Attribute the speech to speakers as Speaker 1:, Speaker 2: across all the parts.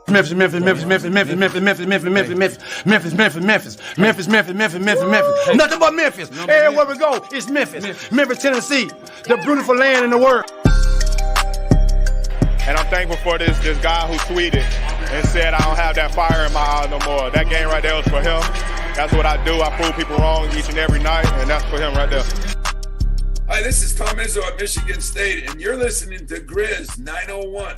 Speaker 1: Memphis. Everywhere we go, it's Memphis. Memphis, Tennessee, the beautiful land in the world.
Speaker 2: And I'm thankful for this guy who tweeted and said I don't have that fire in my eye no more. That game right there was for him. That's what I do. I prove people wrong each and every night, and that's for him right there.
Speaker 3: Hi, this is Tom Izzo at Michigan State, and you're listening to Grizz 901.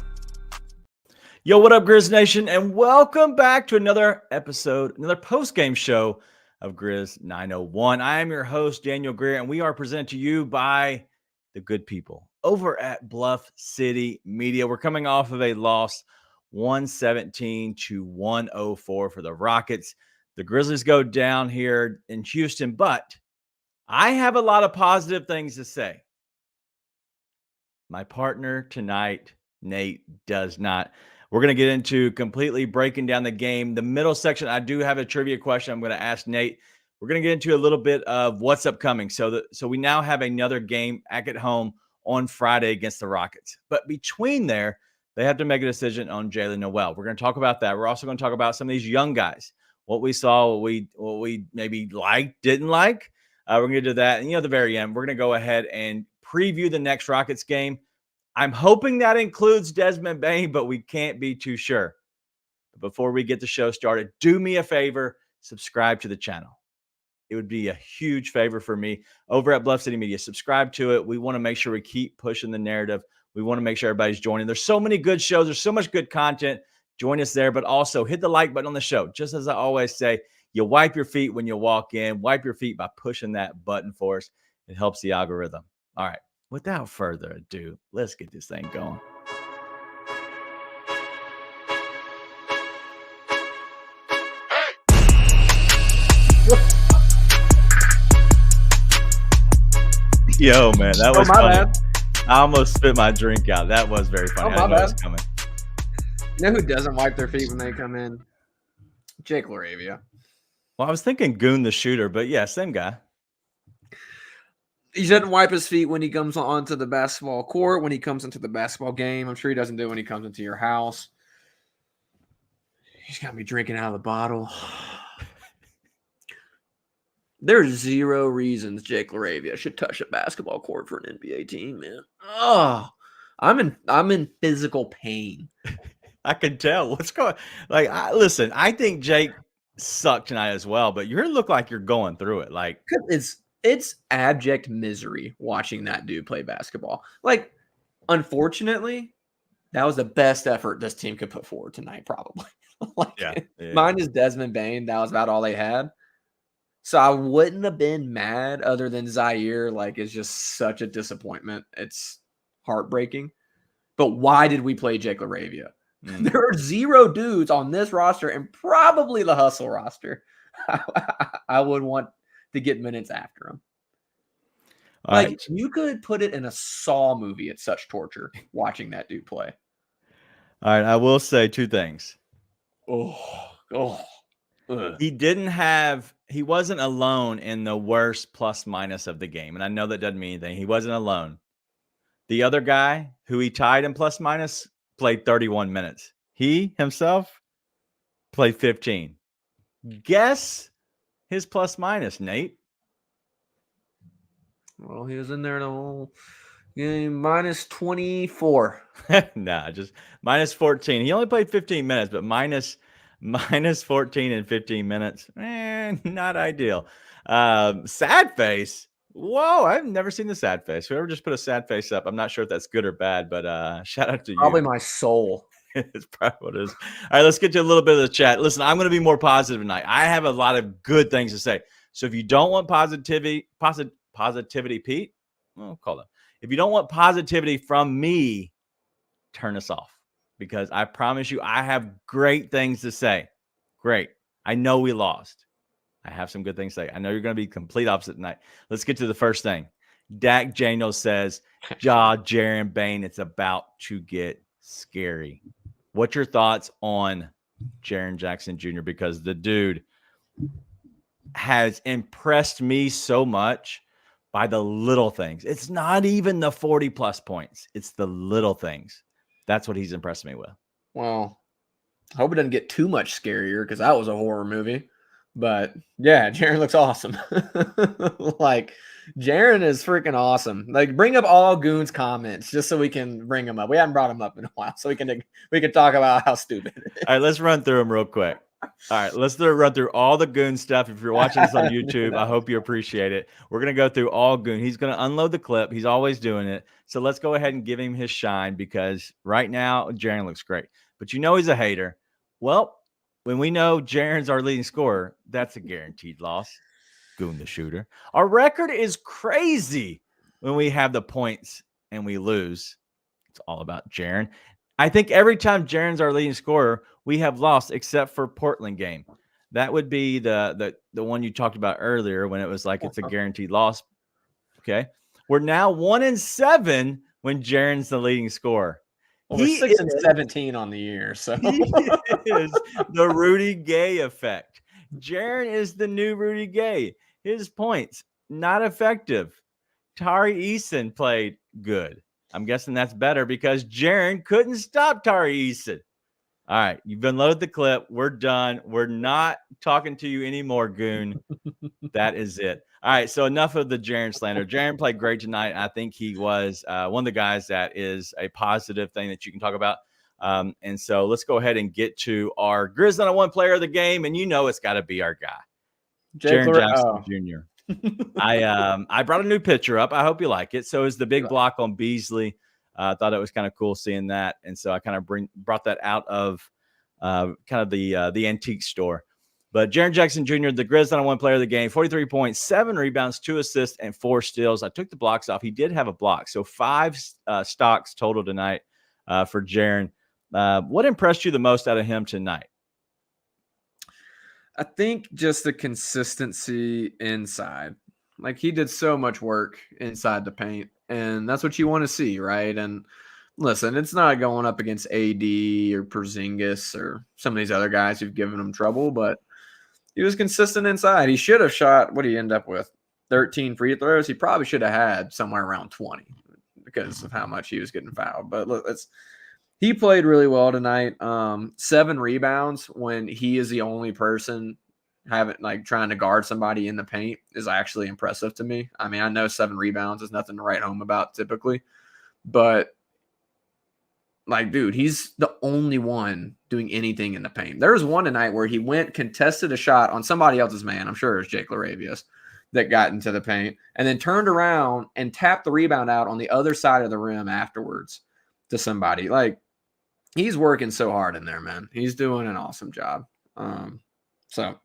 Speaker 4: Yo, what up, Grizz Nation, and welcome back to another episode, another post-game show of Grizz 901. I am your host, Daniel Greer, and we are presented to you by the good people over at Bluff City Media. We're coming off of a loss, 117-104 for the Rockets. The Grizzlies go down here in Houston, but I have a lot of positive things to say. My partner tonight, Nate, does not. We're going to get into completely breaking down the game. The middle section, I do have a trivia question I'm going to ask Nate. We're going to get into a little bit of what's upcoming. So we now have another game back at home on Friday against the Rockets. But between there, they have to make a decision on Jalen Noel. We're going to talk about that. We're also going to talk about some of these young guys, what we saw, what we maybe liked, didn't like. We're going to do that. And, at the very end, we're going to go ahead and preview the next Rockets game. I'm hoping that includes Desmond Bane, but we can't be too sure. But before we get the show started, do me a favor, subscribe to the channel. It would be a huge favor for me over at Bluff City Media. Subscribe to it. We want to make sure we keep pushing the narrative. We want to make sure everybody's joining. There's so many good shows. There's so much good content. Join us there, but also hit the like button on the show. Just as I always say, you wipe your feet when you walk in. Wipe your feet by pushing that button for us. It helps the algorithm. All right. Without further ado, let's get this thing going. Yo, man, that was funny. Bad. I almost spit my drink out. That was very funny. I know it was coming.
Speaker 5: You know who doesn't wipe their feet when they come in? Jake Laravia.
Speaker 4: Well, I was thinking Goon the shooter, but yeah, same guy.
Speaker 5: He doesn't wipe his feet when he comes onto the basketball court, when he comes into the basketball game. I'm sure he doesn't do it when he comes into your house. He's got me drinking out of the bottle. There's zero reasons Jake Laravia should touch a basketball court for an NBA team, man. Oh, I'm in physical pain.
Speaker 4: I can tell what's going. Listen, I think Jake sucked tonight as well, but you look like you're going through it. Like
Speaker 5: It's abject misery watching that dude play basketball. Like, unfortunately, that was the best effort this team could put forward tonight, probably. Mine is Desmond Bane. That was about all they had. So I wouldn't have been mad other than Zaire. Like, it's just such a disappointment. It's heartbreaking. But why did we play Jake Laravia? There are zero dudes on this roster and probably the Hustle roster I would want to get minutes after him. You could put it in a Saw movie. It's such torture watching that dude play.
Speaker 4: All right, I will say two things. He wasn't alone in the worst plus minus of the game. And I know that doesn't mean anything. He wasn't alone. The other guy who he tied in plus minus played 31 minutes. He himself played 15. Guess his plus minus, Nate.
Speaker 5: Well, he was in there in a whole game, minus 24.
Speaker 4: Nah, just minus 14. He only played 15 minutes, but minus 14 in 15 minutes. Not ideal. Sad face. Whoa, I've never seen the sad face. Whoever just put a sad face up, I'm not sure if that's good or bad, but shout out to you.
Speaker 5: Probably my soul.
Speaker 4: It's probably what it is. All right, let's get to a little bit of the chat. Listen, I'm going to be more positive tonight. I have a lot of good things to say. So if you don't want positivity, Pete, well, call them. If you don't want positivity from me, turn us off, because I promise you, I have great things to say. Great. I know we lost. I have some good things to say. I know you're going to be complete opposite tonight. Let's get to the first thing. Dak Daniels says, Jaren Bane, it's about to get scary. What's your thoughts on Jaren Jackson Jr.? Because the dude has impressed me so much by the little things. It's not even the 40-plus points. It's the little things. That's what he's impressed me with.
Speaker 5: Well, I hope it doesn't get too much scarier because that was a horror movie. But yeah, Jaren looks awesome. Like, Jaren is freaking awesome. Like, bring up all Goon's comments just so we can bring them up. We haven't brought them up in a while, so we can talk about how stupid it is.
Speaker 4: All right, let's run through them real quick. All right, let's run through all the Goon stuff. If you're watching this on YouTube, I hope you appreciate it. We're going to go through all Goon. He's going to unload the clip. He's always doing it. So let's go ahead and give him his shine because right now, Jaren looks great. But you know he's a hater. Well, when we know Jaren's our leading scorer, that's a guaranteed loss. Goon the shooter. Our record is crazy when we have the points and we lose. It's all about Jaren. I think every time Jaren's our leading scorer, we have lost except for Portland game. That would be the one you talked about earlier when it was like it's a guaranteed loss. Okay. We're now 1-7 when Jaren's the leading scorer.
Speaker 5: Well, we're 6-17 on the year. So
Speaker 4: he is the Rudy Gay effect. Jaren is the new Rudy Gay. His points, not effective. Tari Eason played good. I'm guessing that's better because Jaren couldn't stop Tari Eason. All right, you've unloaded the clip. We're done. We're not talking to you anymore, Goon. That is it. All right, so enough of the Jaren slander. Jaren played great tonight. I think he was one of the guys that is a positive thing that you can talk about. And so let's go ahead and get to our Grizz 901 player of the game, and you know it's got to be our guy, Jaren Jackson Jr. I brought a new picture up. I hope you like it. So it's the big block on Beasley. I thought it was kind of cool seeing that, and so I kind of brought that out of kind of the antique store. But Jaren Jackson Jr., the Grizz 901 player of the game, 43 points, 7 rebounds, 2 assists, and 4 steals. I took the blocks off. He did have a block, so 5 stocks total tonight for Jaren. What impressed you the most out of him tonight?
Speaker 5: I think just the consistency inside. Like, he did so much work inside the paint, and that's what you want to see, right? And listen, it's not going up against AD or Porzingis or some of these other guys who've given him trouble, but he was consistent inside. He should have shot, what did he end up with? 13 free throws. He probably should have had somewhere around 20 because of how much he was getting fouled. But look, he played really well tonight. 7 rebounds when he is the only person trying to guard somebody in the paint is actually impressive to me. I mean, I know 7 rebounds is nothing to write home about typically, but like, dude, he's the only one doing anything in the paint. There was one tonight where he contested a shot on somebody else's man. I'm sure it was Jake Laravia's that got into the paint and then turned around and tapped the rebound out on the other side of the rim afterwards to somebody. Like, he's working so hard in there, man. He's doing an awesome job. So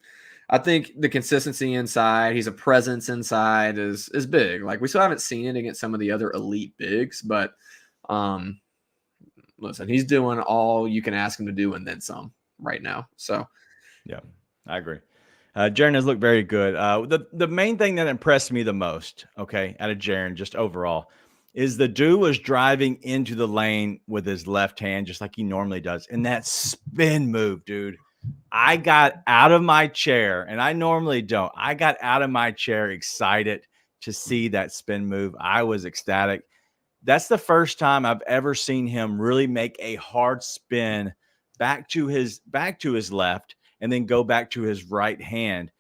Speaker 5: I think the consistency inside, he's a presence inside is big. Like, we still haven't seen it against some of the other elite bigs, but listen, he's doing all you can ask him to do and then some right now. So,
Speaker 4: yeah, I agree. Jaren has looked very good. The main thing that impressed me the most, okay, out of Jaren just overall, is the dude was driving into the lane with his left hand just like he normally does. And that spin move, dude, I got out of my chair, and I normally don't. I got out of my chair excited to see that spin move. I was ecstatic. That's the first time I've ever seen him really make a hard spin back to his left and then go back to his right hand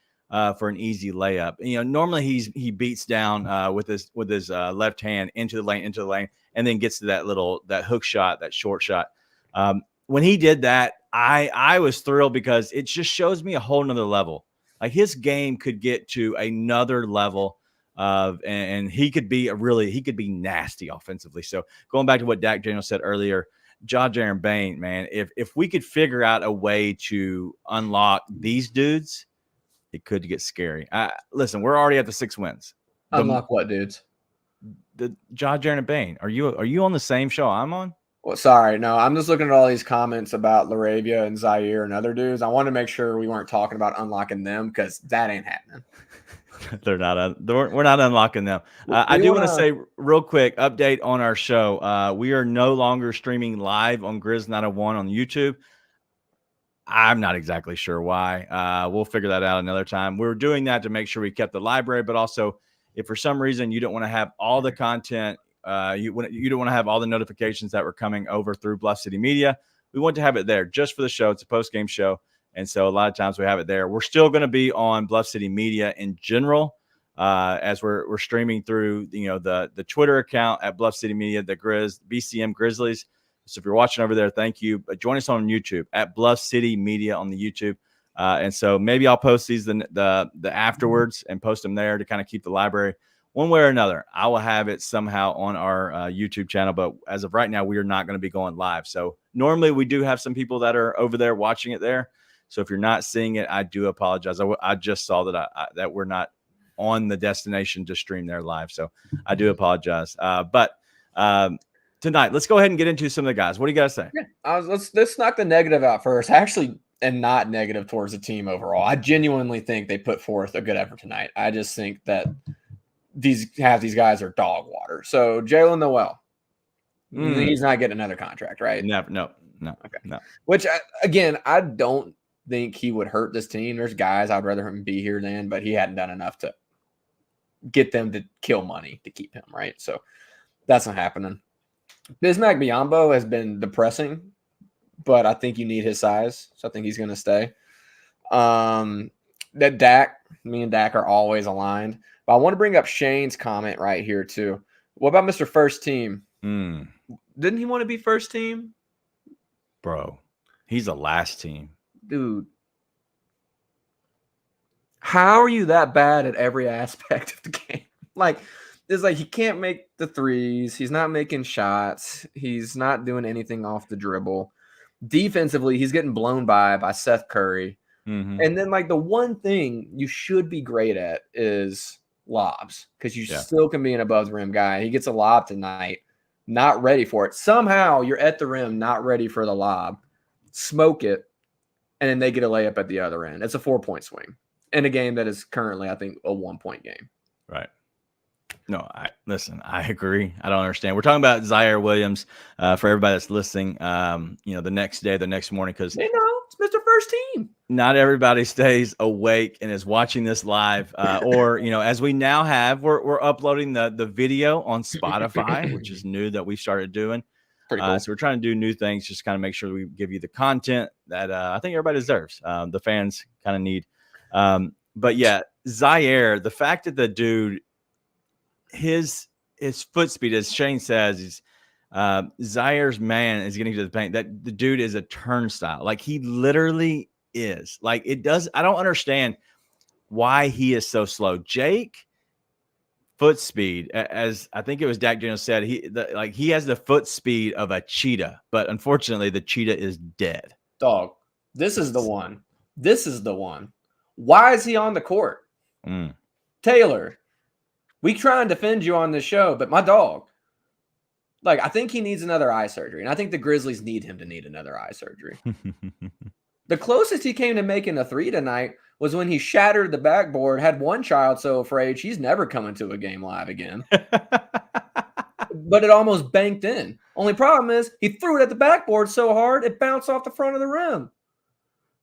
Speaker 4: for an easy layup. You know, normally he beats down with his left hand into the lane, and then gets to that hook shot, that short shot. When he did that, I was thrilled because it just shows me a whole nother level. Like, his game could get to another level and he could be nasty offensively. So going back to what Dak Daniels said earlier, Jaren Bane, man, if we could figure out a way to unlock these dudes, it could get scary. Listen, we're already at the 6 wins.
Speaker 5: Unlock what dudes?
Speaker 4: The Jaren Bane. Are you on the same show I'm on?
Speaker 5: Well, sorry, no, I'm just looking at all these comments about Laravia and Zaire and other dudes. I want to make sure we weren't talking about unlocking them because that ain't happening.
Speaker 4: We're not unlocking them. I do want to say real quick update on our show. We are no longer streaming live on Grizz 901 on YouTube. I'm not exactly sure why. We'll figure that out another time. We're doing that to make sure we kept the library, but also if for some reason you don't want to have all the content, you don't want to have all the notifications that were coming over through Bluff City Media, we want to have it there just for the show. It's a post-game show. And so a lot of times we have it there. We're still going to be on Bluff City Media in general, as we're streaming through, the Twitter account at Bluff City Media, the BCM Grizzlies. So if you're watching over there, thank you. But join us on YouTube at Bluff City Media on the YouTube. And so maybe I'll post these the afterwards and post them there to kind of keep the library. One way or another, I will have it somehow on our YouTube channel. But as of right now, we are not going to be going live. So normally we do have some people that are over there watching it there. So if you're not seeing it, I do apologize. I just saw that that we're not on the destination to stream there live. So I do apologize. But tonight, let's go ahead and get into some of the guys. What do you guys say?
Speaker 5: Yeah, let's knock the negative out first. Actually, and not negative towards the team overall. I genuinely think they put forth a good effort tonight. I just think that these guys are dog water. So Jalen Noel, he's not getting another contract, right?
Speaker 4: No.
Speaker 5: Okay.
Speaker 4: No.
Speaker 5: Which again, I don't think he would hurt this team. There's guys I'd rather him be here than, but he hadn't done enough to get them to kill money to keep him, right? So that's not happening. Bismack Biyombo has been depressing, but I think you need his size, so I think he's going to stay. That Dak, me and Dak are always aligned, but I want to bring up Shane's comment right here too. What about Mr. First Team? Didn't he want to be first team?
Speaker 4: Bro, he's the last team.
Speaker 5: Dude, how are you that bad at every aspect of the game? It's like he can't make the threes. He's not making shots. He's not doing anything off the dribble. Defensively, he's getting blown by Seth Curry.
Speaker 4: Mm-hmm.
Speaker 5: And then, the one thing you should be great at is lobs, because you still can be an above the rim guy. He gets a lob tonight, not ready for it. Somehow you're at the rim, not ready for the lob. Smoke it, and then they get a layup at the other end. It's a 4-point swing in a game that is currently, I think, a 1-point game.
Speaker 4: Right. No, I agree. I don't understand. We're talking about Zaire Williams for everybody that's listening, the next day, the next morning, because
Speaker 5: they know it's Mr. First Team.
Speaker 4: Not everybody stays awake and is watching this live, or, as we now have, we're uploading the video on Spotify, which is new that we started doing.
Speaker 5: Pretty cool.
Speaker 4: So we're trying to do new things, just kind of make sure we give you the content that I think everybody deserves. The fans kind of need. But yeah, Zaire, the fact that the dude, his foot speed, as Shane says, is Zaire's man is getting to the paint. That the dude is a turnstile. He literally is. I don't understand why he is so slow. Jake, foot speed, as I think it was Dak Daniels said, he has the foot speed of a cheetah, but unfortunately the cheetah is dead.
Speaker 5: Dog, this is the one. Why is he on the court? Taylor, we try and defend you on this show, but my dog, I think he needs another eye surgery, and I think the Grizzlies need him to need another eye surgery. The closest he came to making a three tonight was when he shattered the backboard, had one child so afraid she's never coming to a game live again. But it almost banked in. Only problem is he threw it at the backboard so hard it bounced off the front of the rim.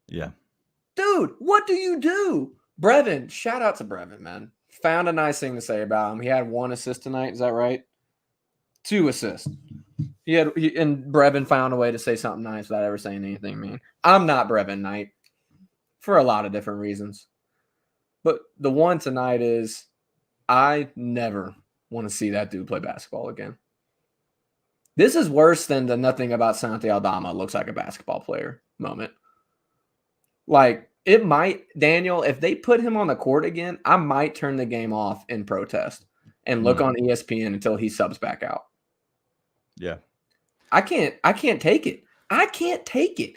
Speaker 4: Yeah.
Speaker 5: Dude, what do you do? Brevin, shout out to Brevin, man. Found a nice thing to say about him. He had 1 assist tonight. Is that right? 2 assists. And Brevin found a way to say something nice without ever saying anything mean. I'm not Brevin Knight for a lot of different reasons. But the one tonight is I never want to see that dude play basketball again. This is worse than the nothing about Santi Aldama looks like a basketball player moment. It might, Daniel, if they put him on the court again, I might turn the game off in protest and look on ESPN until he subs back out.
Speaker 4: Yeah.
Speaker 5: I can't take it. I can't take it.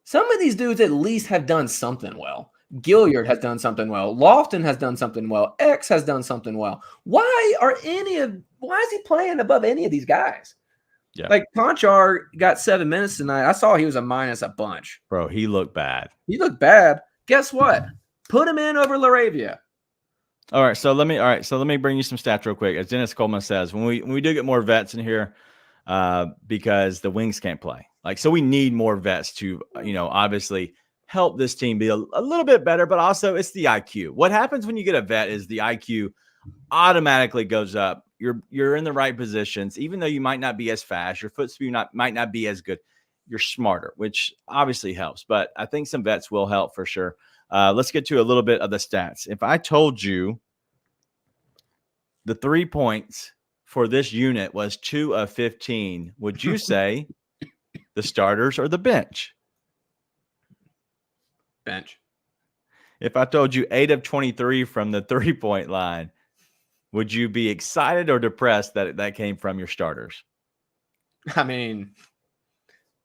Speaker 5: Some of these dudes at least have done something well. Gilliard has done something well. Lofton has done something well. X has done something well. Why is he playing above any of these guys?
Speaker 4: Yeah.
Speaker 5: Conchar got 7 minutes tonight. I saw he was a minus a bunch.
Speaker 4: Bro, he looked bad.
Speaker 5: Guess what? Put him in over Laravia.
Speaker 4: All right, so let me bring you some stats real quick. As Dennis Coleman says, when we do get more vets in here, because the wings can't play. So we need more vets to, obviously help this team be a little bit better, but also it's the IQ. What happens when you get a vet is the IQ automatically goes up. You're in the right positions, even though you might not be as fast, your foot speed might not be as good. you're smarter, which obviously helps. But I think some vets will help for sure. Let's get to a little bit of the stats. If I told you the 3 points for this unit was 2 of 15, would you say the starters or the bench?
Speaker 5: Bench.
Speaker 4: If I told you 8 of 23 from the 3-point line, would you be excited or depressed that that came from your starters?
Speaker 5: I mean,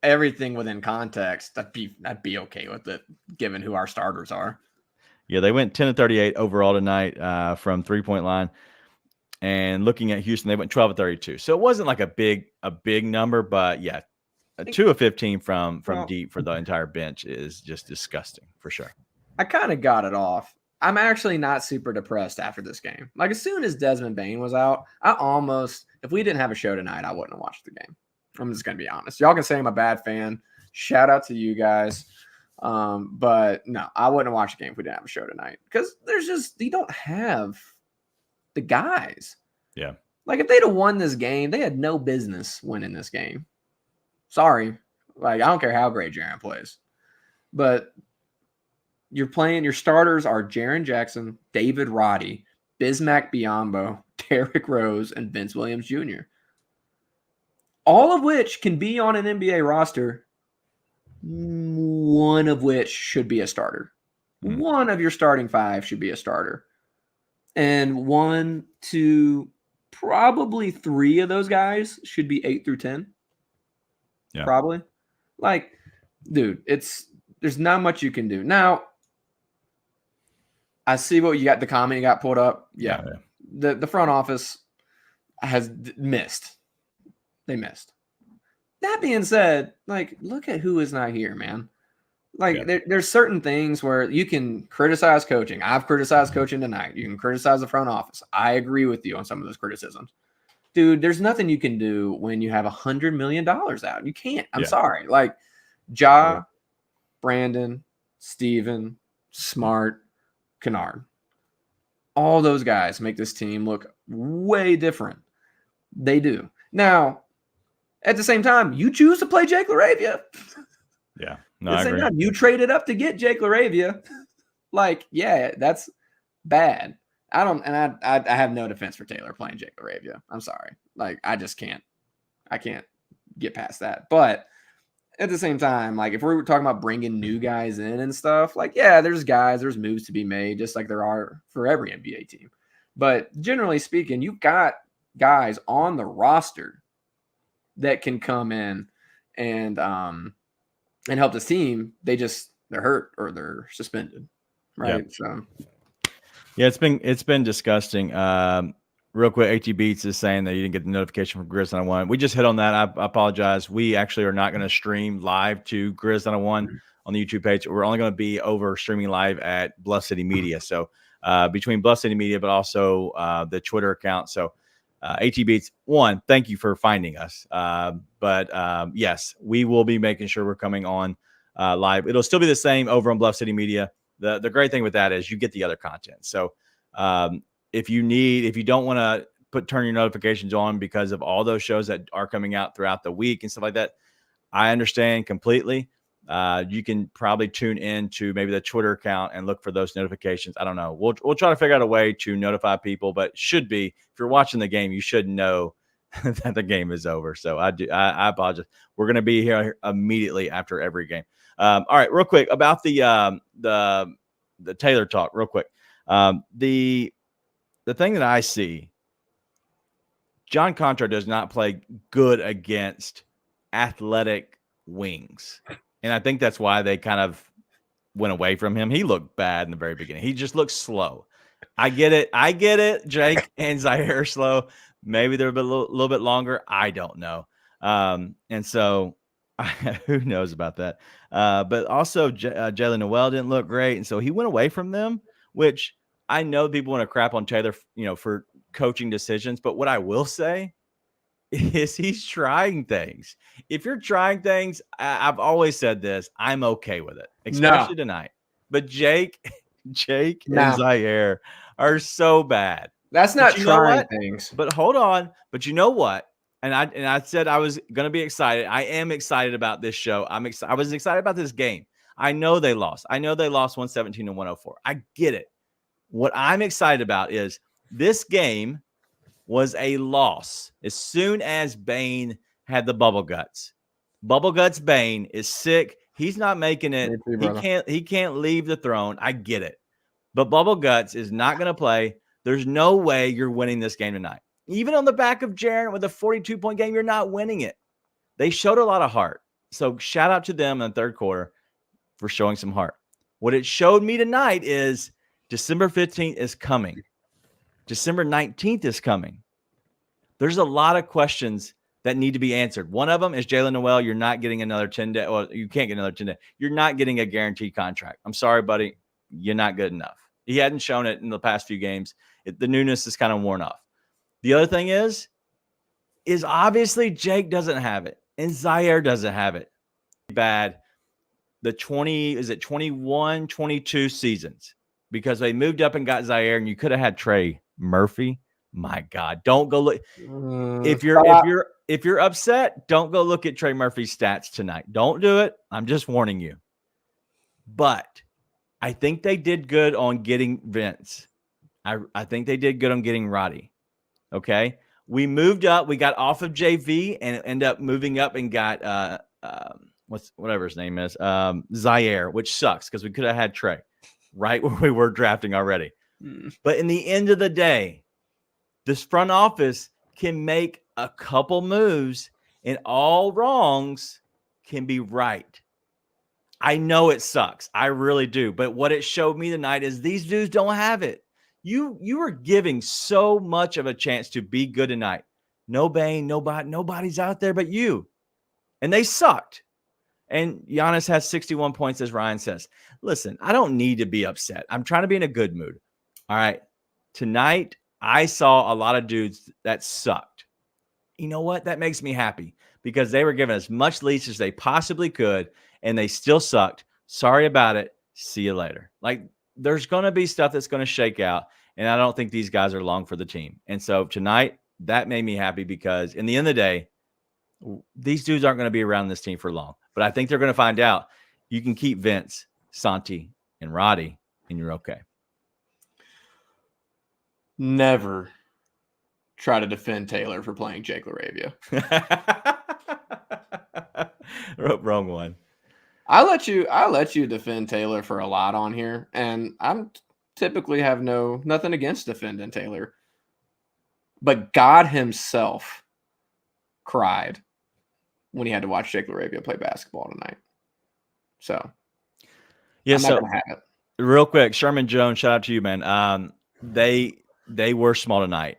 Speaker 5: everything within context, I'd be okay with it, given who our starters are.
Speaker 4: Yeah, they went 10 of 38 overall tonight from 3-point line. And looking at Houston, they went 12 of 32. So it wasn't like a big number, but yeah, 2 of 15 from deep for the entire bench is just disgusting for sure.
Speaker 5: I kind of got it off. I'm actually not super depressed after this game. Like, as soon as Desmond Bane was out, if we didn't have a show tonight, I wouldn't have watched the game. I'm just going to be honest. Y'all can say I'm a bad fan. Shout out to you guys. But no, I wouldn't have watched the game if we didn't have a show tonight, because you don't have the guys.
Speaker 4: Yeah.
Speaker 5: Like, if they'd have won this game, they had no business winning this game. Sorry. Like, I don't care how great Jaren plays. But your starters are Jaren Jackson, David Roddy, Bismack Biyombo, Derrick Rose, and Vince Williams Jr. All of which can be on an NBA roster, one of which should be a starter. Mm-hmm. One of your starting 5 should be a starter. And 1, 2, probably 3 of those guys should be 8 through 10. Yeah. Probably. Like, dude, there's not much you can do. Now, I see what you got, the comment you got pulled up. Yeah. The front office has missed. They missed. That being said, like, look at who is not here, man. Like, there's certain things where you can criticize coaching. I've criticized coaching tonight. You can criticize the front office. I agree with you on some of those criticisms. Dude, there's nothing you can do when you have $100 million out. You can't. I'm sorry. Like, Ja, Brandon, Steven, Smart, Kennard. All those guys make this team look way different. They do. Now, at the same time, you choose to play Jake Laravia.
Speaker 4: Yeah. No, I agree.
Speaker 5: You traded up to get Jake Laravia. Like, yeah, that's bad. I have no defense for Taylor playing Jake Laravia. I'm sorry. Like, I just can't. I can't get past that. But at the same time, like, if we're talking about bringing new guys in and stuff, like, yeah, there's moves to be made, just like there are for every NBA team. But generally speaking, you've got guys on the roster that can come in and help this team. They're hurt or they're suspended, right?
Speaker 4: Yep.
Speaker 5: So,
Speaker 4: yeah, it's been disgusting. Real quick, AT Beats is saying that you didn't get the notification from Grizz 901. We just hit on that. I apologize. We actually are not going to stream live to Grizz 901 on the YouTube page. We're only going to be over streaming live at Bluff City Media. So between Bluff City Media, but also the Twitter account. So AT Beats, one, thank you for finding us. But yes, we will be making sure we're coming on live. It'll still be the same over on Bluff City Media. The great thing with that is you get the other content. So if you don't want to turn your notifications on because of all those shows that are coming out throughout the week and stuff like that, I understand completely. You can probably tune in to maybe the Twitter account and look for those notifications. I don't know. We'll try to figure out a way to notify people, but should be, if you're watching the game, you should know that the game is over. So I apologize. We're going to be here immediately after every game. All right, real quick about the Taylor talk real quick. The thing that I see, John Contra does not play good against athletic wings. And I think that's why they kind of went away from him. He looked bad in the very beginning. He just looked slow. I get it. Jake and Zaire are slow. Maybe they're a little bit longer. I don't know. And so who knows about that? But also Jalen Noel didn't look great. And so he went away from them, which I know people want to crap on Taylor, for coaching decisions. But what I will say is he's trying things. If you're trying things, I've always said this, I'm okay with it, especially tonight. But Jake and Zaire are so bad.
Speaker 5: That's not trying things.
Speaker 4: But hold on. But you know what? And I said I was going to be excited. I am excited about this show. I was excited about this game. I know they lost. I know they lost 117 to 104. I get it. What I'm excited about is this game was a loss as soon as Bane had the bubble guts. Bubble guts Bane is sick. He's not making it. He can't leave the throne. I get it. But bubble guts is not going to play. There's no way you're winning this game tonight. Even on the back of Jaren with a 42-point game, you're not winning it. They showed a lot of heart. So shout out to them in the third quarter for showing some heart. What it showed me tonight is December 15th is coming. December 19th is coming. There's a lot of questions that need to be answered. One of them is Jalen Noel. You're not getting another 10-day. Well, you can't get another 10-day. You're not getting a guaranteed contract. I'm sorry, buddy. You're not good enough. He hadn't shown it in the past few games. The newness is kind of worn off. The other thing is obviously Jake doesn't have it and Zaire doesn't have it. Bad. The 21, 22 seasons, because they moved up and got Zaire, and you could have had Trey Murphy. My God, don't go look. If you're upset, don't go look at Trey Murphy's stats tonight. Don't do it. I'm just warning you. But I think they did good on getting Vince. I think they did good on getting Roddy. Okay. We moved up. We got off of JV and ended up moving up and got whatever his name is, Zaire, which sucks because we could have had Trey right where we were drafting already. But in the end of the day, this front office can make a couple moves and all wrongs can be right. I know it sucks. I really do. But what it showed me tonight is these dudes don't have it. You were giving so much of a chance to be good tonight. No Bane, nobody's out there but you. And they sucked. And Giannis has 61 points, as Ryan says. Listen, I don't need to be upset. I'm trying to be in a good mood. All right. Tonight, I saw a lot of dudes that sucked. You know what? That makes me happy because they were given as much leash as they possibly could, and they still sucked. Sorry about it. See you later. Like, there's going to be stuff that's going to shake out, and I don't think these guys are long for the team. And so tonight, that made me happy because in the end of the day, these dudes aren't going to be around this team for long. But I think they're going to find out you can keep Vince, Santi, and Roddy, and you're okay.
Speaker 5: Never try to defend Taylor for playing Jake Laravia.
Speaker 4: Wrong one.
Speaker 5: I let you defend Taylor for a lot on here, and I'm typically have nothing against defending Taylor. But God himself cried when he had to watch Jake Laravia play basketball tonight. So
Speaker 4: yeah,
Speaker 5: I'm not gonna have it.
Speaker 4: Real quick, Sherman Jones, shout out to you, man. They were small tonight.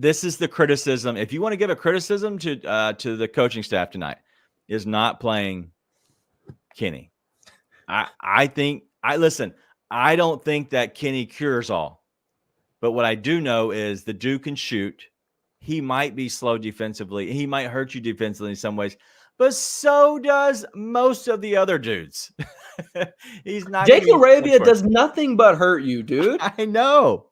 Speaker 4: This is the criticism. If you want to give a criticism to the coaching staff tonight, is not playing Kenny. I don't think that Kenny cures all. But what I do know is the dude can shoot. He might be slow defensively. He might hurt you defensively in some ways. But so does most of the other dudes. He's not.
Speaker 5: Jake Laravia does nothing but hurt you, dude.
Speaker 4: I know.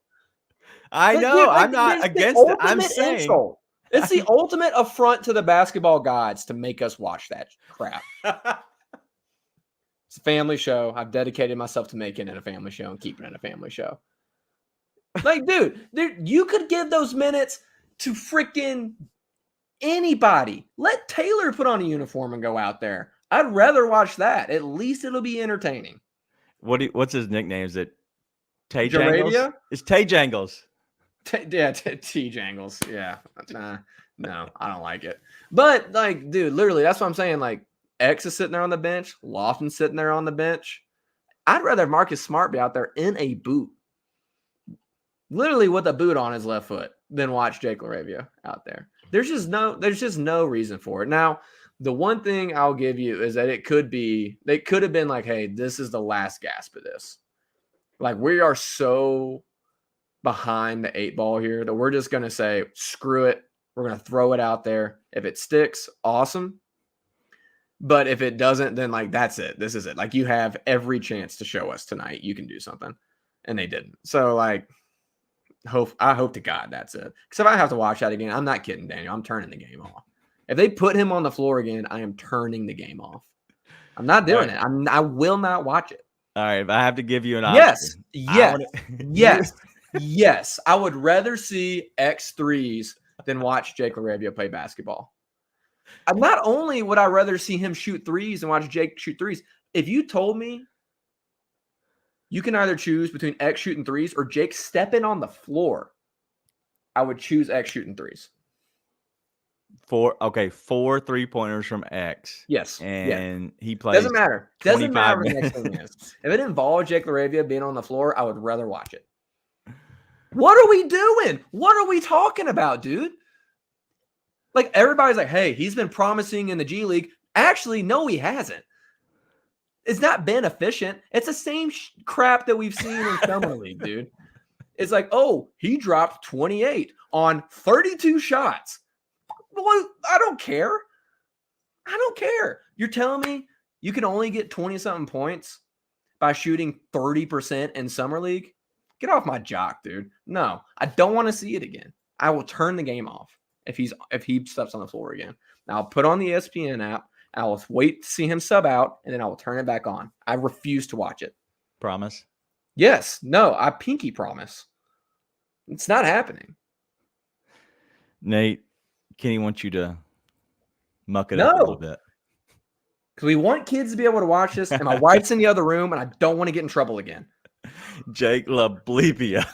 Speaker 4: Dude, I'm not against it. I'm saying
Speaker 5: insult. It's the ultimate affront to the basketball gods to make us watch that crap. It's a family show. I've dedicated myself to making it a family show and keeping it a family show. Like, dude, you could give those minutes to freaking anybody. Let Taylor put on a uniform and go out there. I'd rather watch that. At least it'll be entertaining.
Speaker 4: What's his nickname? Is it Tay Jangles? It's Tay Jangles.
Speaker 5: T Jangles. Yeah. No, I don't like it. But, like, dude, literally, that's what I'm saying. Like, X is sitting there on the bench. Lofton's sitting there on the bench. I'd rather Marcus Smart be out there in a boot. Literally with a boot on his left foot than watch Jake Laravia out there. There's just no reason for it. Now, the one thing I'll give you is that they could have been like, hey, this is the last gasp of this. Like, we are so behind the 8 ball here that we're just going to say, screw it. We're going to throw it out there. If it sticks, awesome. But if it doesn't, then like, that's it. This is it. Like, you have every chance to show us tonight you can do something. And they didn't. So like, I hope to God that's it. Because if I have to watch that again, I'm not kidding, Daniel. I'm turning the game off. If they put him on the floor again, I am turning the game off. I'm not doing it. I will not watch it.
Speaker 4: All right. If I have to give you an option.
Speaker 5: Yes. I would rather see X3s than watch Jake Laravia play basketball. Not only would I rather see him shoot threes and watch Jake shoot threes, if you told me you can either choose between X shooting threes or Jake stepping on the floor, I would choose X shooting threes.
Speaker 4: 4 3-pointers from X.
Speaker 5: Yes.
Speaker 4: And he plays.
Speaker 5: Doesn't matter. Doesn't matter what the
Speaker 4: minutes.
Speaker 5: next thing is. If it involved Jake Laravia being on the floor, I would rather watch it. What are we doing? What are we talking about, dude? Like, everybody's like, hey, he's been promising in the G League. Actually, no, he hasn't. It's not been efficient. It's the same crap that we've seen in Summer League, dude. It's like, oh, he dropped 28 on 32 shots. Well, I don't care. I don't care. You're telling me you can only get 20-something points by shooting 30% in Summer League? Get off my jock, dude. No, I don't want to see it again. I will turn the game off if he steps on the floor again. Now, I'll put on the ESPN app. I will wait to see him sub out, and then I will turn it back on. I refuse to watch it.
Speaker 4: Promise?
Speaker 5: Yes. No, I pinky promise. It's not happening.
Speaker 4: Nate, Kenny wants you to muck it up a little bit.
Speaker 5: Because we want kids to be able to watch this, and my wife's in the other room, and I don't want to get in trouble again.
Speaker 4: Jake Laravia.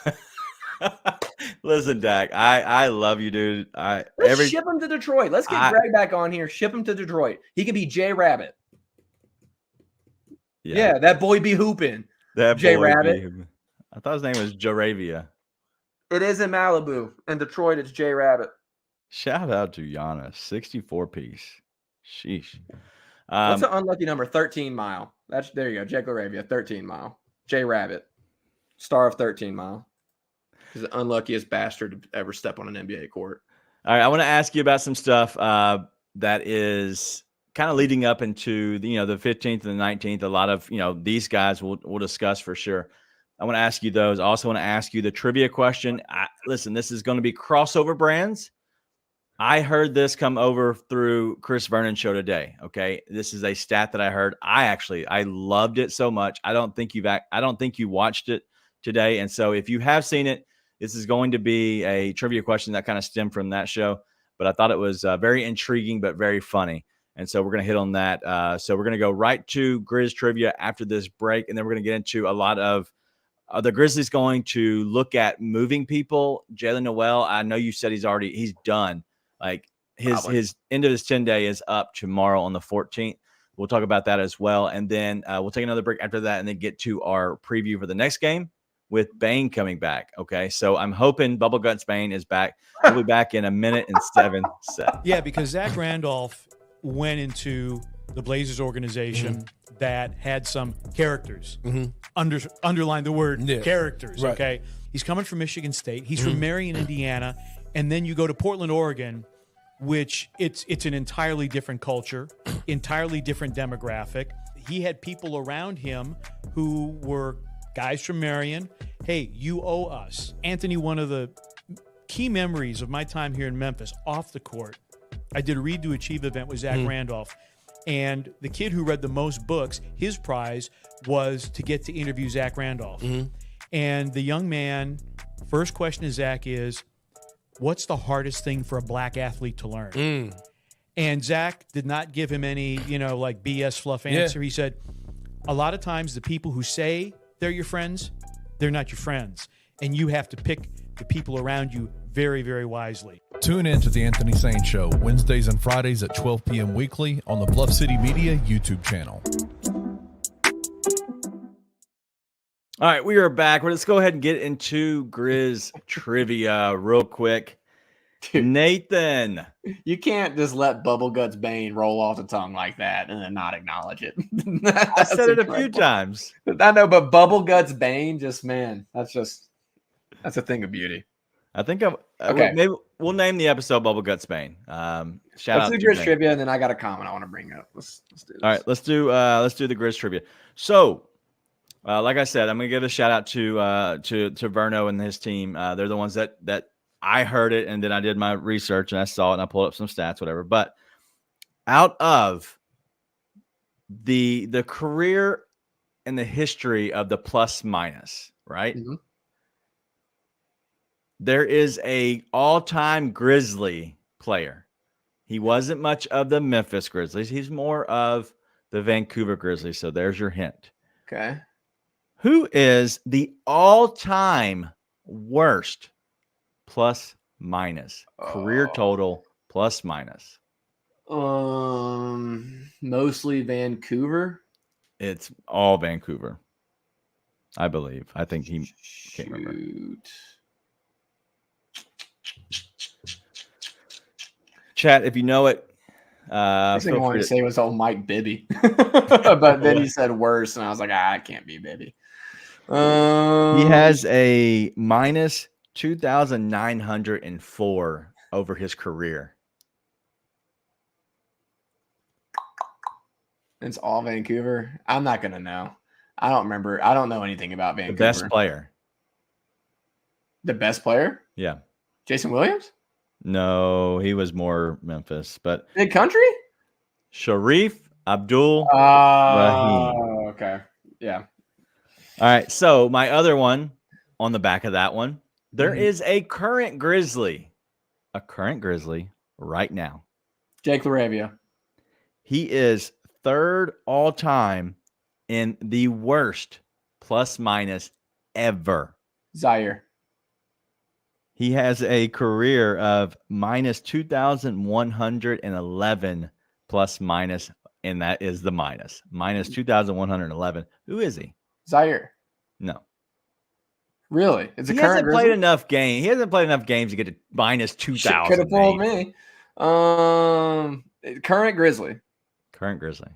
Speaker 4: Listen, Dak, I love you, dude.
Speaker 5: Let's ship him to Detroit. Let's get Greg back on here. Ship him to Detroit. He could be J Rabbit. Yeah, that boy be hooping.
Speaker 4: That
Speaker 5: J Rabbit.
Speaker 4: I thought his name was Jaravia.
Speaker 5: It is in Malibu. In Detroit, it's J Rabbit.
Speaker 4: Shout out to Giannis, 64 piece. Sheesh.
Speaker 5: What's the unlucky number? 13 mile. There you go. Jake Laravia, 13 mile. J Rabbit, star of 13 mile. He's the unluckiest bastard to ever step on an NBA court.
Speaker 4: All right, I want to ask you about some stuff that is kind of leading up into the 15th and the 19th. A lot of these guys we'll discuss for sure. I want to ask you those. I also want to ask you the trivia question. Listen, this is going to be crossover brands. I heard this come over through Chris Vernon's show today. Okay, this is a stat that I heard. I loved it so much. I don't think you watched it today, and so if you have seen it, this is going to be a trivia question that kind of stemmed from that show. But I thought it was very intriguing, but very funny, and so we're going to hit on that. So we're going to go right to Grizz Trivia after this break, and then we're going to get into a lot of the Grizzlies going to look at moving people. Jalen Noel, I know you said he's done. Like his end of his 10-day is up tomorrow on the 14th. We'll talk about that as well. And then we'll take another break after that and then get to our preview for the next game with Bane coming back. Okay. So I'm hoping Bubble Guts Bane is back. He'll be back in a minute and 7 seconds.
Speaker 6: Yeah, because Zach Randolph went into the Blazers organization that had some characters. Underline the word characters. Right. Okay. He's coming from Michigan State. He's from Marion, Indiana. And then you go to Portland, Oregon, which it's an entirely different culture, entirely different demographic. He had people around him who were guys from Marion. Hey, you owe us. Anthony, one of the key memories of my time here in Memphis, off the court, I did a Read to Achieve event with Zach Randolph. And the kid who read the most books, his prize was to get to interview Zach Randolph. And the young man, first question to Zach is, what's the hardest thing for a black athlete to learn? And Zach did not give him any, like BS fluff answer. He said, a lot of times the people who say they're your friends, they're not your friends. And you have to pick the people around you very, very wisely.
Speaker 7: Tune in to The Anthony Sane Show, Wednesdays and Fridays at 12 p.m. weekly on the Bluff City Media YouTube channel.
Speaker 4: All right, we are back. Let's go ahead and get into Grizz Trivia real quick. Nathan.
Speaker 5: You can't just let Bubble Guts Bane roll off the tongue like that and then not acknowledge it.
Speaker 4: I said it a few times.
Speaker 5: I know, but Bubble Guts Bane, that's a thing of beauty.
Speaker 4: I think maybe we'll name the episode Bubble Guts Bane. Let's
Speaker 5: do Grizz Trivia, and then I got a comment I want to bring up. Let's do this.
Speaker 4: All right, let's do the Grizz Trivia. So Like I said, I'm gonna give a shout out to Verno and his team. They're the ones that I heard it, and then I did my research and I saw it and I pulled up some stats, whatever. But out of the career and the history of the plus minus, right?
Speaker 5: Mm-hmm.
Speaker 4: There is a all-time Grizzly player. He wasn't much of the Memphis Grizzlies. He's more of the Vancouver Grizzlies. So there's your hint.
Speaker 5: Okay.
Speaker 4: Who is the all-time worst plus minus career total plus minus?
Speaker 5: Mostly Vancouver.
Speaker 4: It's all Vancouver, I believe. I think he can't remember. Chat, if you know it.
Speaker 5: I think I wanted to say it was old Mike Bibby, but then he said worse, and I was like, it can't be Bibby.
Speaker 4: He has a minus 2,904 over his career.
Speaker 5: It's all Vancouver. I'm not gonna know. I don't remember. I don't know anything about Vancouver.
Speaker 4: The best player.
Speaker 5: The best player?
Speaker 4: Yeah.
Speaker 5: Jason Williams?
Speaker 4: No, he was more Memphis, but
Speaker 5: big country?
Speaker 4: Sharif Abdul Rahim.
Speaker 5: Okay. Yeah.
Speaker 4: All right. So my other one on the back of that one, there is a current Grizzly right now.
Speaker 5: Jake Laravia.
Speaker 4: He is third all time in the worst plus minus ever.
Speaker 5: Zaire.
Speaker 4: He has a career of minus 2,111 plus minus, and that is the minus 2,111. Who is he?
Speaker 5: Zaire.
Speaker 4: No.
Speaker 5: Really? It's a
Speaker 4: he
Speaker 5: current
Speaker 4: hasn't played enough games. He hasn't played enough games to get to minus 2,000.
Speaker 5: Could have fooled me. Current Grizzly.
Speaker 4: Current Grizzly.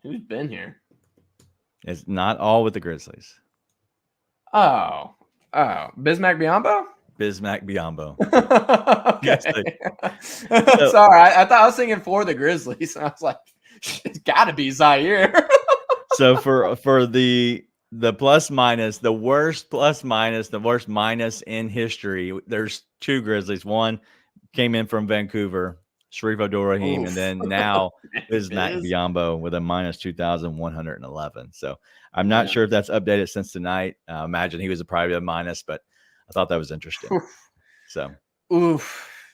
Speaker 5: Who's been here?
Speaker 4: It's not all with the Grizzlies.
Speaker 5: Oh, Bismack Biyombo?
Speaker 4: Bismack Biyombo.
Speaker 5: Okay. Sorry, I thought I was singing for the Grizzlies, and I was like, it's got to be Zaire.
Speaker 4: So for the plus minus, the worst plus minus, the worst minus in history, there's two Grizzlies. One came in from Vancouver, Sharif Abdul-Rahim, and then now Bismack Biyombo with a minus 2,111. So I'm not sure if that's updated since tonight. Imagine he was probably a minus, but I thought that was interesting.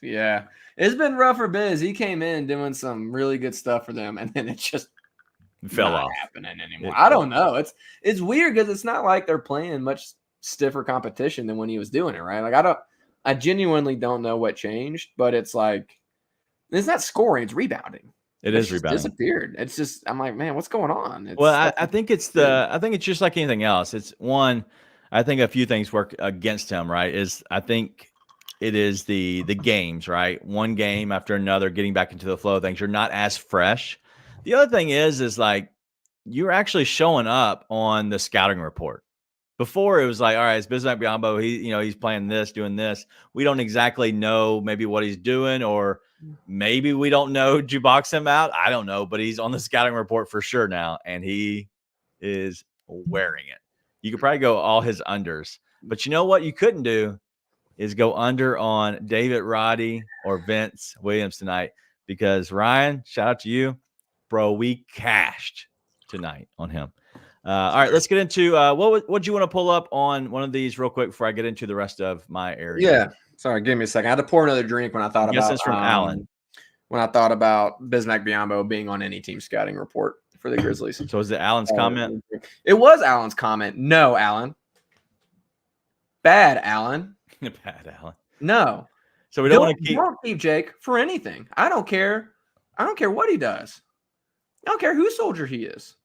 Speaker 5: Yeah. It's been rough for Biz. He came in doing some really good stuff for them, and then it just
Speaker 4: fell off.
Speaker 5: Happening anymore. I don't know. It's weird because it's not like they're playing much stiffer competition than when he was doing it, right? Like I genuinely don't know what changed, but it's like it's not scoring, it's rebounding.
Speaker 4: It's rebounding.
Speaker 5: Disappeared. It's just I'm like, man, what's going on?
Speaker 4: I think it's just like anything else. It's one. I think a few things work against him, right? I think it is the games, right? One game after another, getting back into the flow of things. You're not as fresh. The other thing is like you're actually showing up on the scouting report. Before it was like, all right, it's Bismack Biyombo. He's playing this, doing this. We don't exactly know maybe what he's doing, or maybe we don't know to box him out. I don't know, but he's on the scouting report for sure now, and he is wearing it. You could probably go all his unders, but you know what you couldn't do is go under on David Roddy or Vince Williams tonight, because Ryan, shout out to you, bro. We cashed tonight on him. All right, let's get into what do you want to pull up on one of these real quick before I get into the rest of my area?
Speaker 5: Yeah. Sorry, give me a second. I had to pour another drink when I thought about.
Speaker 4: This from Alan.
Speaker 5: When I thought about Bismack Biyombo being on any team scouting report for the Grizzlies.
Speaker 4: So is it Alan's comment?
Speaker 5: It was Alan's comment. No, Alan. Bad, Alan.
Speaker 4: Bad, Alan.
Speaker 5: No.
Speaker 4: So we don't
Speaker 5: keep Jake for anything. I don't care. I don't care what he does. I don't care who soldier he is.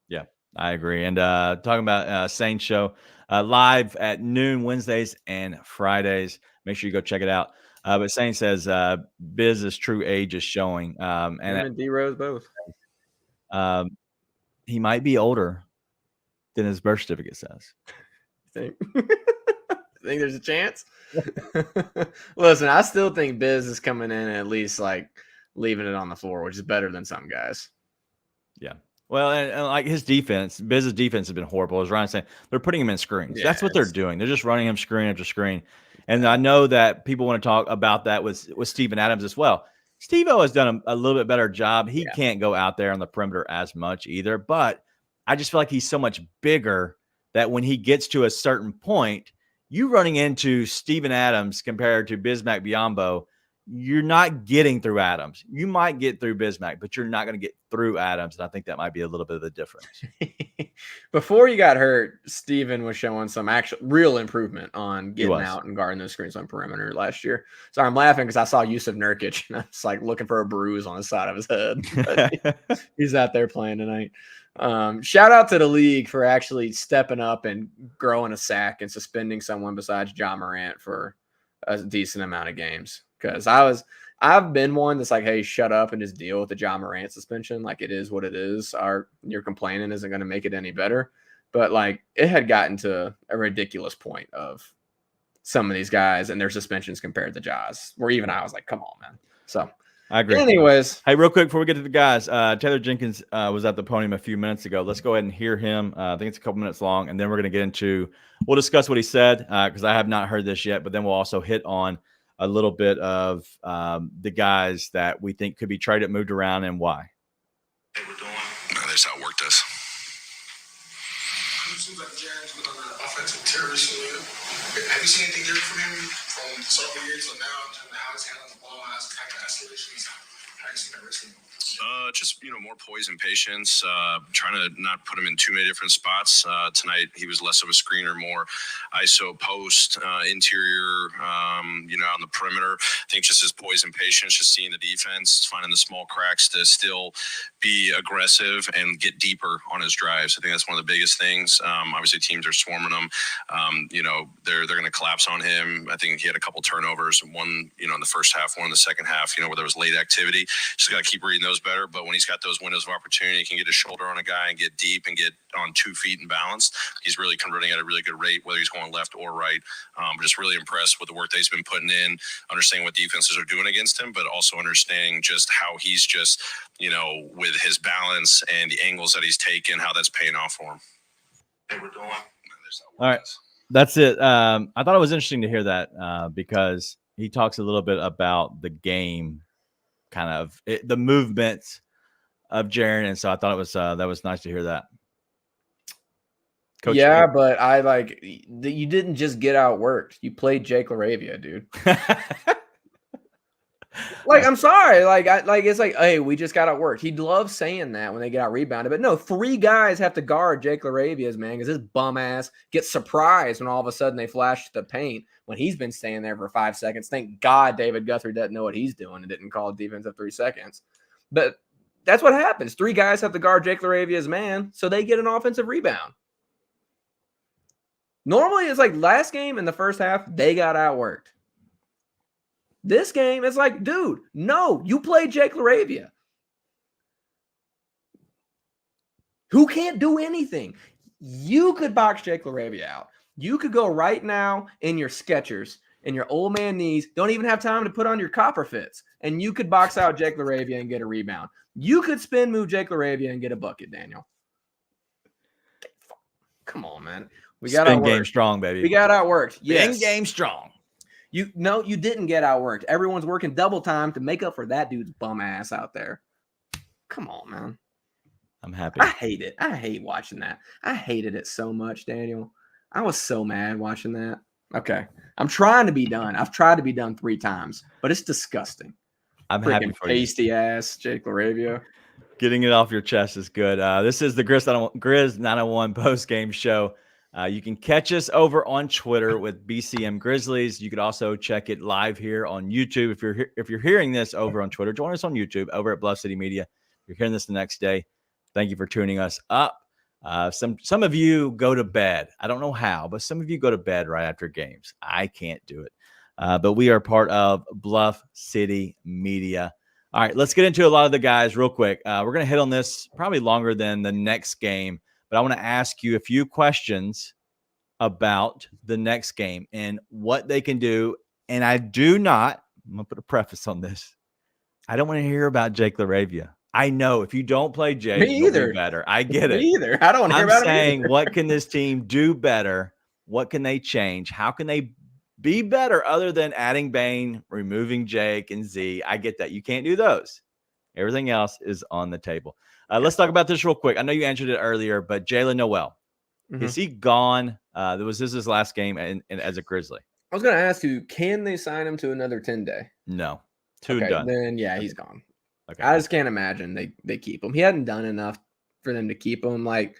Speaker 4: Yeah, I agree. And talking about Saints show live at noon Wednesdays and Fridays. Make sure you go check it out. But Saint says Biz's true age is showing. And
Speaker 5: D-Rose both.
Speaker 4: He might be older than his birth certificate says.
Speaker 5: Think there's a chance? Listen, I still think Biz is coming in at least like leaving it on the floor, which is better than some guys.
Speaker 4: Yeah. Well, and like his defense, Biz's defense has been horrible. As Ryan saying, they're putting him in screens.
Speaker 5: Yeah,
Speaker 4: That's what they're doing. They're just running him screen after screen. And I know that people want to talk about that with Steven Adams as well. Steve-O has done a little bit better job. He can't go out there on the perimeter as much either, but I just feel like he's so much bigger that when he gets to a certain point, you running into Steven Adams compared to Bismack Biyombo, you're not getting through Adams. You might get through Bismack, but you're not going to get through Adams. And I think that might be a little bit of the difference.
Speaker 5: Before you got hurt, Steven was showing some actual real improvement on getting out and guarding those screens on perimeter last year. Sorry, I'm laughing because I saw Yusuf Nurkic and I was like looking for a bruise on the side of his head. He's out there playing tonight. Shout out to the league for actually stepping up and growing a sack and suspending someone besides Ja Morant for a decent amount of games. Because I've been one that's like, hey, shut up and just deal with the Ja Morant suspension. Like, it is what it is. Your complaining isn't going to make it any better. But like, it had gotten to a ridiculous point of some of these guys and their suspensions compared to Ja's, where even I was like, come on, man. So
Speaker 4: I agree.
Speaker 5: Anyways,
Speaker 4: hey, real quick before we get to the guys, Taylor Jenkins was at the podium a few minutes ago. Let's go ahead and hear him. I think it's a couple minutes long, and then we're going to get into. We'll discuss what he said because I have not heard this yet. But then we'll also hit on a little bit of the guys that we think could be traded, moved around, and why.
Speaker 8: They were doing. No, that's how it worked us. It seems like Jaren's been on an offensive tear recently. Have you seen anything different from him from several years till now in terms of how he's handling the ball, how he's isolations? How you seen that recently? Just more poise and patience. Trying to not put him in too many different spots. Tonight he was less of a screener, more ISO post, interior. On the perimeter. I think just his poise and patience, just seeing the defense, finding the small cracks to still be aggressive and get deeper on his drives. I think that's one of the biggest things. Obviously, teams are swarming him. They're going to collapse on him. I think he had a couple turnovers, one in the first half, one in the second half. Where there was late activity. Just got to keep reading those better. But when he's got those windows of opportunity, he can get his shoulder on a guy and get deep and get on 2 feet and balanced. He's really converting at a really good rate, whether he's going left or right. Just really impressed with the work that he's been putting in, understanding what defenses are doing against him, but also understanding just how he's just, with his balance and the angles that he's taken, how that's paying off for him. They were doing.
Speaker 4: All right. That's it. I thought it was interesting to hear that because he talks a little bit about the game, kind of the movements of Jaren, and so I thought it was that was nice to hear that. Coach,
Speaker 5: yeah, but I like you didn't just get outworked. You played Jake Laravia, dude. Like, I'm sorry. It's like, hey, we just got outworked. He loves saying that when they get out rebounded. But no, 3 guys have to guard Jake Laravia's, man, because his bum ass gets surprised when all of a sudden they flash the paint when he's been staying there for 5 seconds. Thank God David Guthrie doesn't know what he's doing and didn't call defense of 3 seconds. But that's what happens. 3 guys have to guard Jake Laravia's man, so they get an offensive rebound. Normally, it's like last game in the first half, they got outworked. This game, it's like, dude, no, you played Jake Laravia, who can't do anything. You could box Jake Laravia out. You could go right now in your Skechers and your old man knees, don't even have time to put on your copper fits, and you could box out Jake Laravia and get a rebound. You could spin move Jake Laravia and get a bucket, Daniel. Come on, man. We got
Speaker 4: spin
Speaker 5: outworked.
Speaker 4: Game strong, baby.
Speaker 5: We got outworked. Yes.
Speaker 4: Spin game strong.
Speaker 5: You didn't get outworked. Everyone's working double time to make up for that dude's bum ass out there. Come on, man.
Speaker 4: I'm happy.
Speaker 5: I hate it. I hate watching that. I hated it so much, Daniel. I was so mad watching that. Okay. I'm trying to be done. I've tried to be done 3 times, but it's disgusting.
Speaker 4: I'm
Speaker 5: freaking
Speaker 4: happy for you.
Speaker 5: Pasty ass Jake Laravia.
Speaker 4: Getting it off your chest is good. This is the Grizz 901 post-game show. You can catch us over on Twitter with BCM Grizzlies. You could also check it live here on YouTube. If you're hearing this over on Twitter, join us on YouTube over at Bluff City Media. If you're hearing this the next day, thank you for tuning us up. Some of you go to bed. I don't know how, but some of you go to bed right after games. I can't do it. But we are part of Bluff City Media. All right, let's get into a lot of the guys real quick. We're going to hit on this probably longer than the next game, but I want to ask you a few questions about the next game and what they can do. And I'm going to put a preface on this. I don't want to hear about Jake Laravia. I know if you don't play Jake,
Speaker 5: Me
Speaker 4: you'll
Speaker 5: either.
Speaker 4: be better. I get it.
Speaker 5: Me either. I don't want to hear
Speaker 4: I'm
Speaker 5: about
Speaker 4: saying,
Speaker 5: it.
Speaker 4: what can this team do better? What can they change? How can they be better other than adding Bane, removing Jake and Z? I get that. You can't do those. Everything else is on the table. Let's talk about this real quick. I know you answered it earlier, but Jalen Noel, is he gone? This is his last game as a Grizzly.
Speaker 5: I was going to ask you, can they sign him to another 10-day?
Speaker 4: No. Two and done.
Speaker 5: Then, yeah, he's gone.
Speaker 4: Okay.
Speaker 5: I just can't imagine they keep him. He hadn't done enough for them to keep him. Like,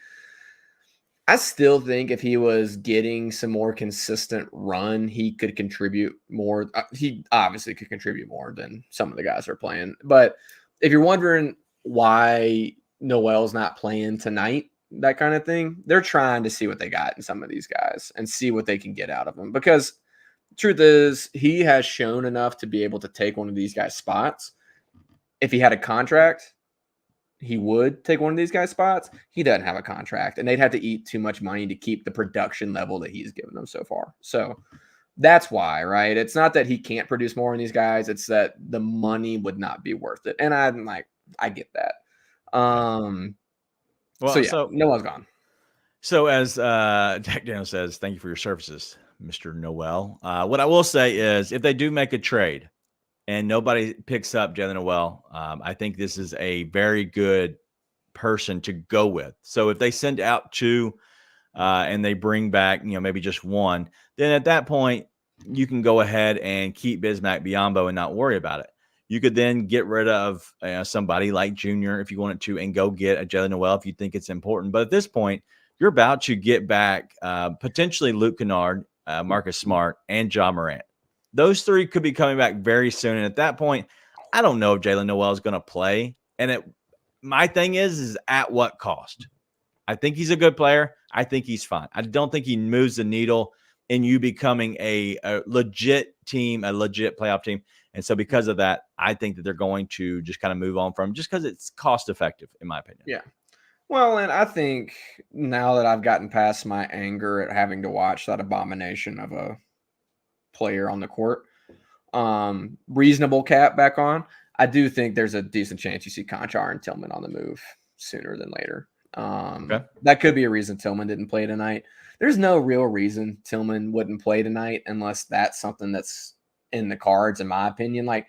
Speaker 5: I still think if he was getting some more consistent run, he could contribute more. He obviously could contribute more than some of the guys are playing. But if you're wondering why Noel's not playing tonight, that kind of thing, they're trying to see what they got in some of these guys and see what they can get out of them. Because the truth is, he has shown enough to be able to take one of these guys' spots. If he had a contract, he would take one of these guys' spots. He doesn't have a contract, and they'd have to eat too much money to keep the production level that he's given them so far. So that's why, right? It's not that he can't produce more in these guys. It's that the money would not be worth it. And I'm like, I get that. So Noel's gone.
Speaker 4: So as Jack Daniel says, thank you for your services, Mr. Noel. What I will say is if they do make a trade and nobody picks up Jalen Noel, I think this is a very good person to go with. So if they send out two and they bring back, maybe just one, then at that point, you can go ahead and keep Bismack Biyombo and not worry about it. You could then get rid of somebody like Junior if you wanted to and go get a Jalen Noel if you think it's important. But at this point, you're about to get back potentially Luke Kennard, Marcus Smart, and Ja Morant. Those three could be coming back very soon. And at that point, I don't know if Jalen Noel is going to play. And my thing is at what cost? I think he's a good player. I think he's fine. I don't think he moves the needle in you becoming a legit team, a legit playoff team. And so because of that, I think that they're going to just kind of move on from just because it's cost effective, in my opinion.
Speaker 5: Yeah. Well, and I think now that I've gotten past my anger at having to watch that abomination of a player on the court, reasonable cap back on, I do think there's a decent chance you see Conchar and Tillman on the move sooner than later.
Speaker 4: Okay.
Speaker 5: That could be a reason Tillman didn't play tonight. There's no real reason Tillman wouldn't play tonight unless that's something that's in the cards, in my opinion. Like,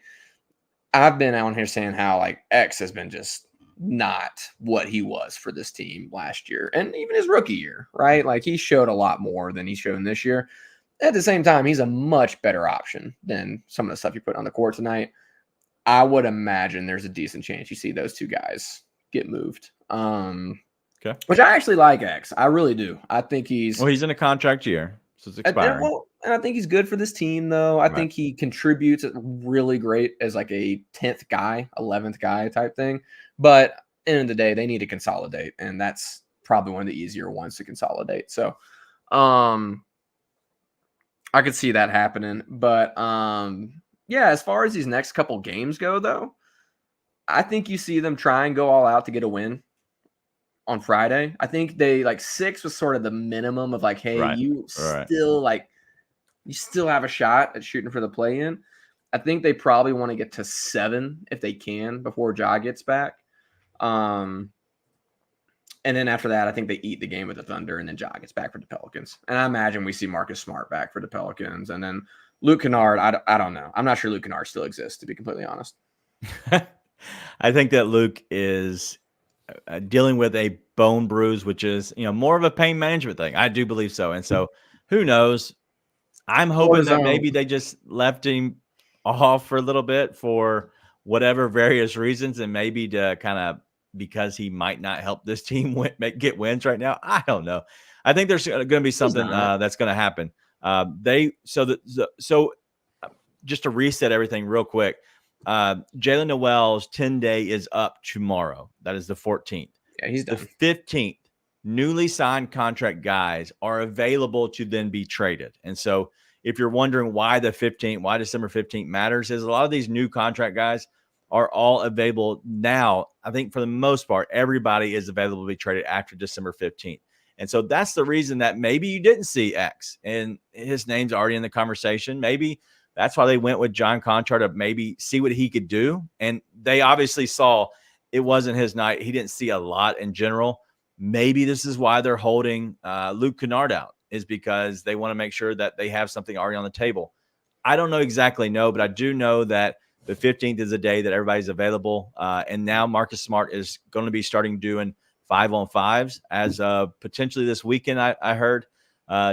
Speaker 5: I've been on here saying how like X has been just not what he was for this team last year and even his rookie year, right? Like, he showed a lot more than he's shown this year. At the same time, he's a much better option than some of the stuff you put on the court tonight. I would imagine there's a decent chance you see those two guys get moved.
Speaker 4: Okay.
Speaker 5: Which I actually like X. I really do. I think he's
Speaker 4: in a contract year, so it's expiring.
Speaker 5: And I think he's good for this team, though. I think he contributes really great as like a 10th guy, 11th guy type thing. But at the end of the day, they need to consolidate, and that's probably one of the easier ones to consolidate. So I could see that happening. But yeah, as far as these next couple games go, though, I think you see them try and go all out to get a win on Friday. I think they 6 was sort of the minimum of like, hey, you still have a shot at shooting for the play-in. I think they probably want to get to 7 if they can before Ja gets back. And then after that, I think they eat the game with the Thunder, and then Ja gets back for the Pelicans. And I imagine we see Marcus Smart back for the Pelicans. And then Luke Kennard, I don't know. I'm not sure Luke Kennard still exists, to be completely honest.
Speaker 4: I think that Luke is dealing with a bone bruise, which is, more of a pain management thing. I do believe so. And so who knows? I'm hoping that maybe they just left him off for a little bit for whatever various reasons, and maybe to kind of because he might not help this team get wins right now. I don't know. I think there's going to be something that's going to happen. So just to reset everything real quick, Jalen Noel's 10-day is up tomorrow. That is the 14th.
Speaker 5: Yeah, he's done.
Speaker 4: The 15th, newly signed contract guys are available to then be traded. And so if you're wondering why why December 15th matters, is a lot of these new contract guys are all available now. I think for the most part, everybody is available to be traded after December 15th. And so that's the reason that maybe you didn't see X and his name's already in the conversation. Maybe that's why they went with John Conchar to maybe see what he could do. And they obviously saw it wasn't his night. He didn't see a lot in general. Maybe this is why they're holding Luke Kennard out, is because they want to make sure that they have something already on the table. I don't know exactly, but I do know that the 15th is a day that everybody's available. And now Marcus Smart is going to be starting doing 5-on-5s as potentially this weekend, I heard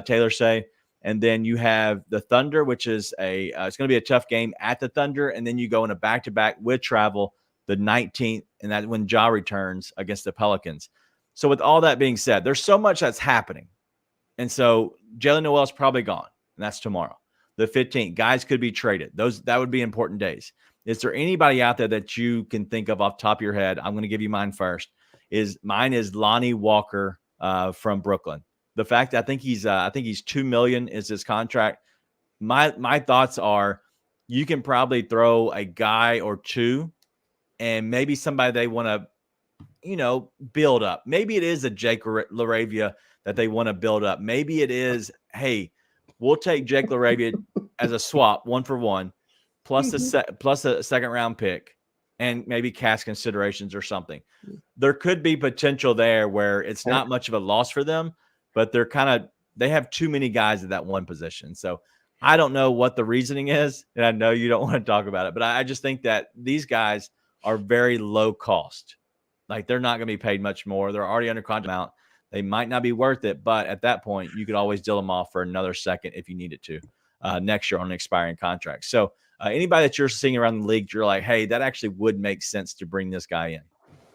Speaker 4: Taylor say. And then you have the Thunder, which is it's going to be a tough game at the Thunder. And then you go in a back-to-back with travel the 19th, and that's when Ja returns against the Pelicans. So with all that being said, there's so much that's happening. And so Jalen Noel's probably gone, and that's tomorrow. The 15th, guys could be traded. That would be important days. Is there anybody out there that you can think of off the top of your head? I'm going to give you mine first. Mine is Lonnie Walker from Brooklyn. The fact that I think he's $2 million is his contract. My thoughts are you can probably throw a guy or two and maybe somebody they want to, build up. Maybe it is a Jake Laravia that they want to build up. Maybe it is, hey, we'll take Jake Laravia as a swap, 1-for-1, plus a second round pick and maybe cash considerations or something. There could be potential there where it's not much of a loss for them, but they have too many guys at that one position. So I don't know what the reasoning is, and I know you don't want to talk about it, but I just think that these guys are very low cost. Like, they're not going to be paid much more. They're already under contract. They might not be worth it, but at that point, you could always deal them off for another second if you needed to next year on an expiring contract. So anybody that you're seeing around the league, you're like, hey, that actually would make sense to bring this guy in.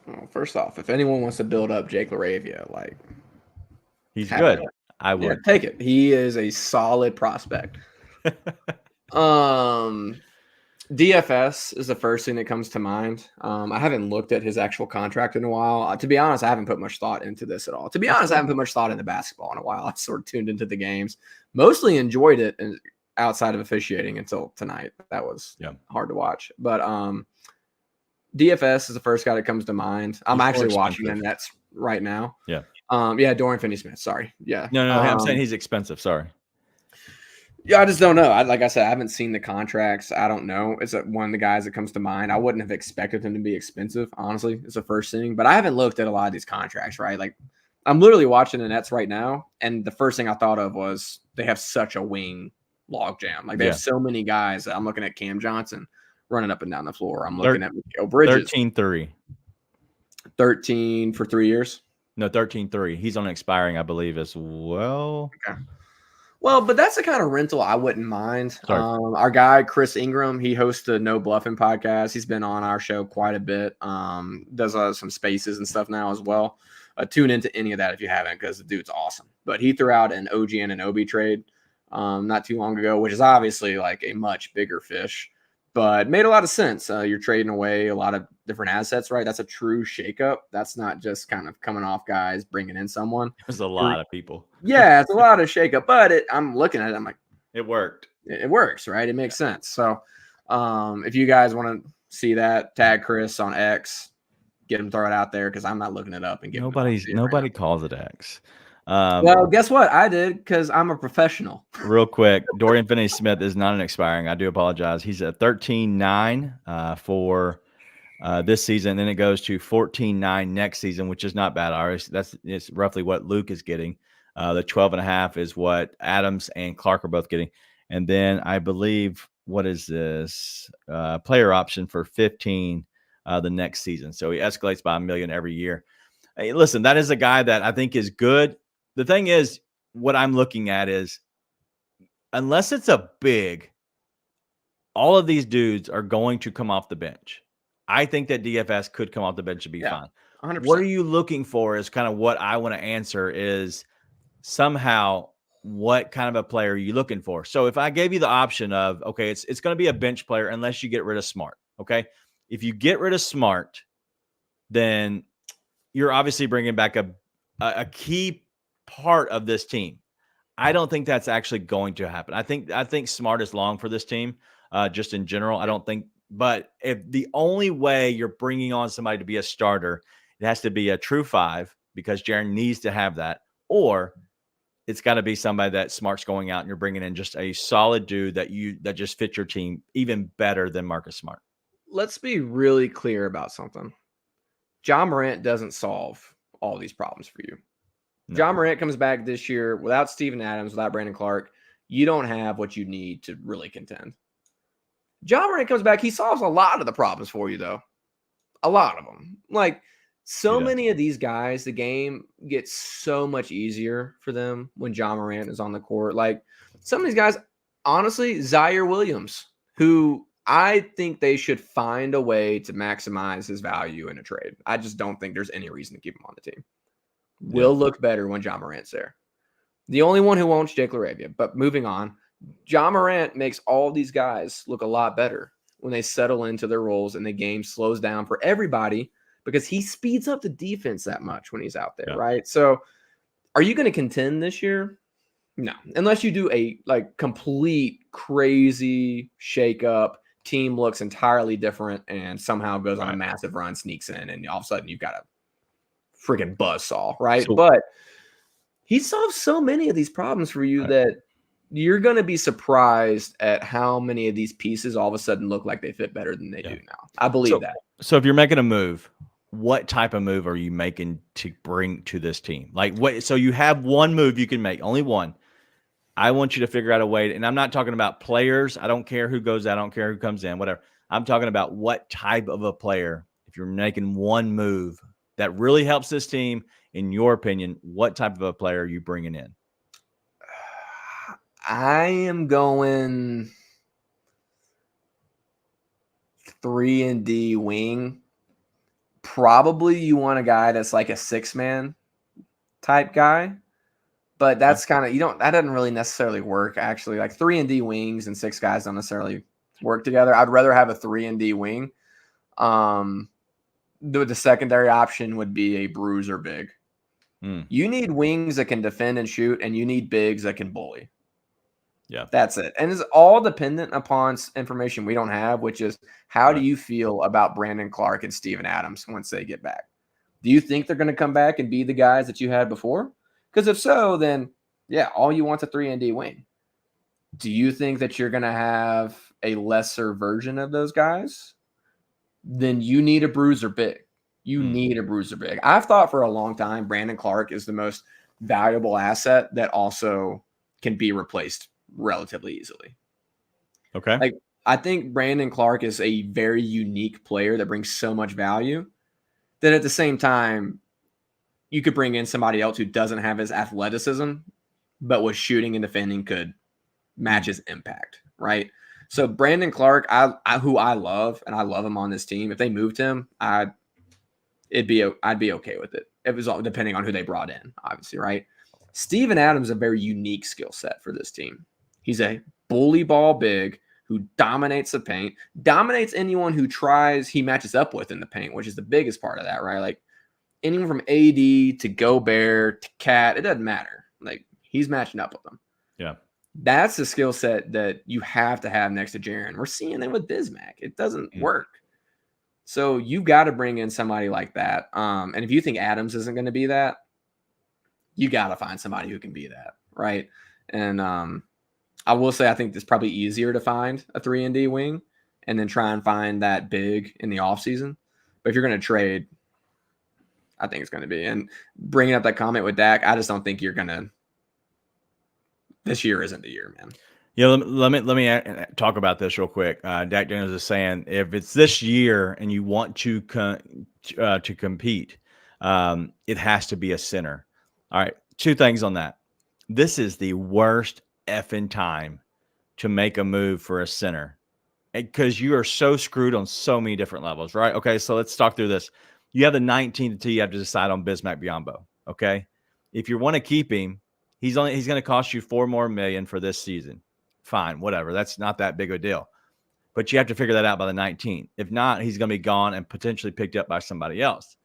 Speaker 5: Well, first off, if anyone wants to build up Jake Laravia,
Speaker 4: he's good. I would.
Speaker 5: Yeah, take it. He is a solid prospect. DFS is the first thing that comes to mind. I haven't looked at his actual contract in a while. To be honest, I haven't put much thought into this at all. To be honest, I haven't put much thought into basketball in a while. I sort of tuned into the games, mostly enjoyed it outside of officiating until tonight. That was hard to watch. But DFS is the first guy that comes to mind. I'm actually watching the Nets right now.
Speaker 4: Yeah.
Speaker 5: Dorian Finney-Smith. Sorry. Yeah.
Speaker 4: No, I'm saying he's expensive. Sorry.
Speaker 5: Yeah, I just don't know. Like I said, I haven't seen the contracts. I don't know. It's one of the guys that comes to mind. I wouldn't have expected him to be expensive, honestly. It's the first thing. But I haven't looked at a lot of these contracts, right? Like, I'm literally watching the Nets right now, and the first thing I thought of was they have such a wing logjam. Like, they have so many guys. I'm looking at Cam Johnson running up and down the floor. I'm looking at Mikal Bridges.
Speaker 4: 13-3.
Speaker 5: 13 for 3 years?
Speaker 4: No, 13-3. He's on expiring, I believe, as well.
Speaker 5: Okay. Well, but that's the kind of rental I wouldn't mind. Our guy, Chris Ingram, he hosts the No Bluffing podcast. He's been on our show quite a bit. Does some spaces and stuff now as well. Tune into any of that if you haven't, because the dude's awesome. But he threw out an OG and an Obi trade not too long ago, which is obviously like a much bigger fish, but made a lot of sense. You're trading away a lot of different assets, right? That's a true shakeup. That's not just kind of coming off guys, bringing in someone.
Speaker 4: There's a lot of people.
Speaker 5: Yeah, it's a lot of shakeup, but I'm looking at it. I'm like,
Speaker 4: it worked.
Speaker 5: It works, right? It makes sense. So if you guys want to see that, tag Chris on X, get him, throw it out there, because I'm not looking it up and
Speaker 4: nobody calls it X.
Speaker 5: Well, guess what? I did, because I'm a professional.
Speaker 4: Real quick, Dorian Finney-Smith is not an expiring. I do apologize. He's at 13-9 for this season. Then it goes to 14-9 next season, which is not bad. It's roughly what Luke is getting. The 12.5 is what Adams and Clark are both getting. And then I believe, what is this? Player option for 15 the next season. So he escalates by $1 million every year. Hey, listen, that is a guy that I think is good. The thing is, what I'm looking at is, unless it's a big, all of these dudes are going to come off the bench. I think that DFS could come off the bench and be fine.
Speaker 5: 100%.
Speaker 4: What are you looking for is kind of what I want to answer is somehow what kind of a player are you looking for? So if I gave you the option of, okay, it's going to be a bench player unless you get rid of Smart, okay? If you get rid of Smart, then you're obviously bringing back a key part of this team. I don't think that's actually going to happen. I think Smart is long for this team, just in general. I don't think, but if the only way you're bringing on somebody to be a starter, it has to be a true 5, because Jaren needs to have that, or it's got to be somebody that Smart's going out and you're bringing in just a solid dude that just fits your team even better than Marcus Smart.
Speaker 5: Let's be really clear about something. John Morant doesn't solve all these problems for you.
Speaker 4: No.
Speaker 5: John Morant comes back this year without Steven Adams, without Brandon Clark. You don't have what you need to really contend. John Morant comes back. He solves a lot of the problems for you, though. A lot of them. Like, so many of these guys, the game gets so much easier for them when John Morant is on the court. Like, some of these guys, honestly, Zaire Williams, who I think they should find a way to maximize his value in a trade. I just don't think there's any reason to keep him on the team. Will look better when John Morant's there. The only one who won't is Jake Laravia. But moving on, John Morant makes all these guys look a lot better when they settle into their roles and the game slows down for everybody because he speeds up the defense that much when he's out there, right? So are you going to contend this year? No, unless you do a complete crazy shakeup, team looks entirely different and somehow goes on a massive run, sneaks in, and all of a sudden you've got a freaking buzzsaw, right? But he solves so many of these problems for you that you're going to be surprised at how many of these pieces all of a sudden look like they fit better than they do now. I believe that.
Speaker 4: So if you're making a move, what type of move are you making to bring to this team? Like, what? So you have one move you can make, only one. I want you to figure out a way, and I'm not talking about players. I don't care who goes out. I don't care who comes in, whatever. I'm talking about what type of a player, if you're making one move that really helps this team, in your opinion, what type of a player are you bringing in?
Speaker 5: I am going 3-and-D wing. Probably you want a guy that's like a 6-man type guy, but that's kind of, that doesn't really necessarily work actually. Like 3-and-D wings and 6 guys don't necessarily work together. I'd rather have a 3-and-D wing. The secondary option would be a bruiser big. You need wings that can defend and shoot, and you need bigs that can bully.
Speaker 4: Yeah,
Speaker 5: that's it. And it's all dependent upon information we don't have, which is how do you feel about Brandon Clark and Steven Adams once they get back? Do you think they're going to come back and be the guys that you had before? Because if so, then all you want is a 3-and-D wing. Do you think that you're going to have a lesser version of those guys? Then you need a bruiser big. You need a bruiser big. I've thought for a long time Brandon Clark is the most valuable asset that also can be replaced relatively easily.
Speaker 4: Okay.
Speaker 5: Like, I think Brandon Clark is a very unique player that brings so much value that at the same time, you could bring in somebody else who doesn't have his athleticism, but with shooting and defending could match his impact, right? So Brandon Clark, who I love, and I love him on this team. If they moved him, I'd be okay with it. It was all depending on who they brought in, obviously, right? Steven Adams is a very unique skill set for this team. He's a bully ball big who dominates the paint, dominates anyone who he matches up with in the paint, which is the biggest part of that, right? Like anyone from AD to Gobert to Cat, it doesn't matter. Like he's matching up with them. Yeah. That's the skill set that you have to have next to Jaren. We're seeing it with Bismack. It doesn't work. So you got to bring in somebody like that. And if you think Adams isn't going to be that, you got to find somebody who can be that, right? And I will say I think it's probably easier to find a 3-and-D wing and then try and find that big in the offseason. But if you're going to trade, I think it's going to be. And bringing up that comment with Dak, I just don't think you're going to – this year isn't the year, man.
Speaker 4: Yeah, let me talk about this real quick. Dak Daniels is saying if it's this year and you want to compete, it has to be a center. All right, 2 things on that. This is the worst effing time to make a move for a center because you are so screwed on so many different levels, right? Okay, so let's talk through this. You have the 19th tee. You have to decide on Bismack Biyombo. Okay, if you want to keep him, he's going to cost you $4 more million for this season. Fine, whatever. That's not that big of a deal. But you have to figure that out by the 19th. If not, he's going to be gone and potentially picked up by somebody else.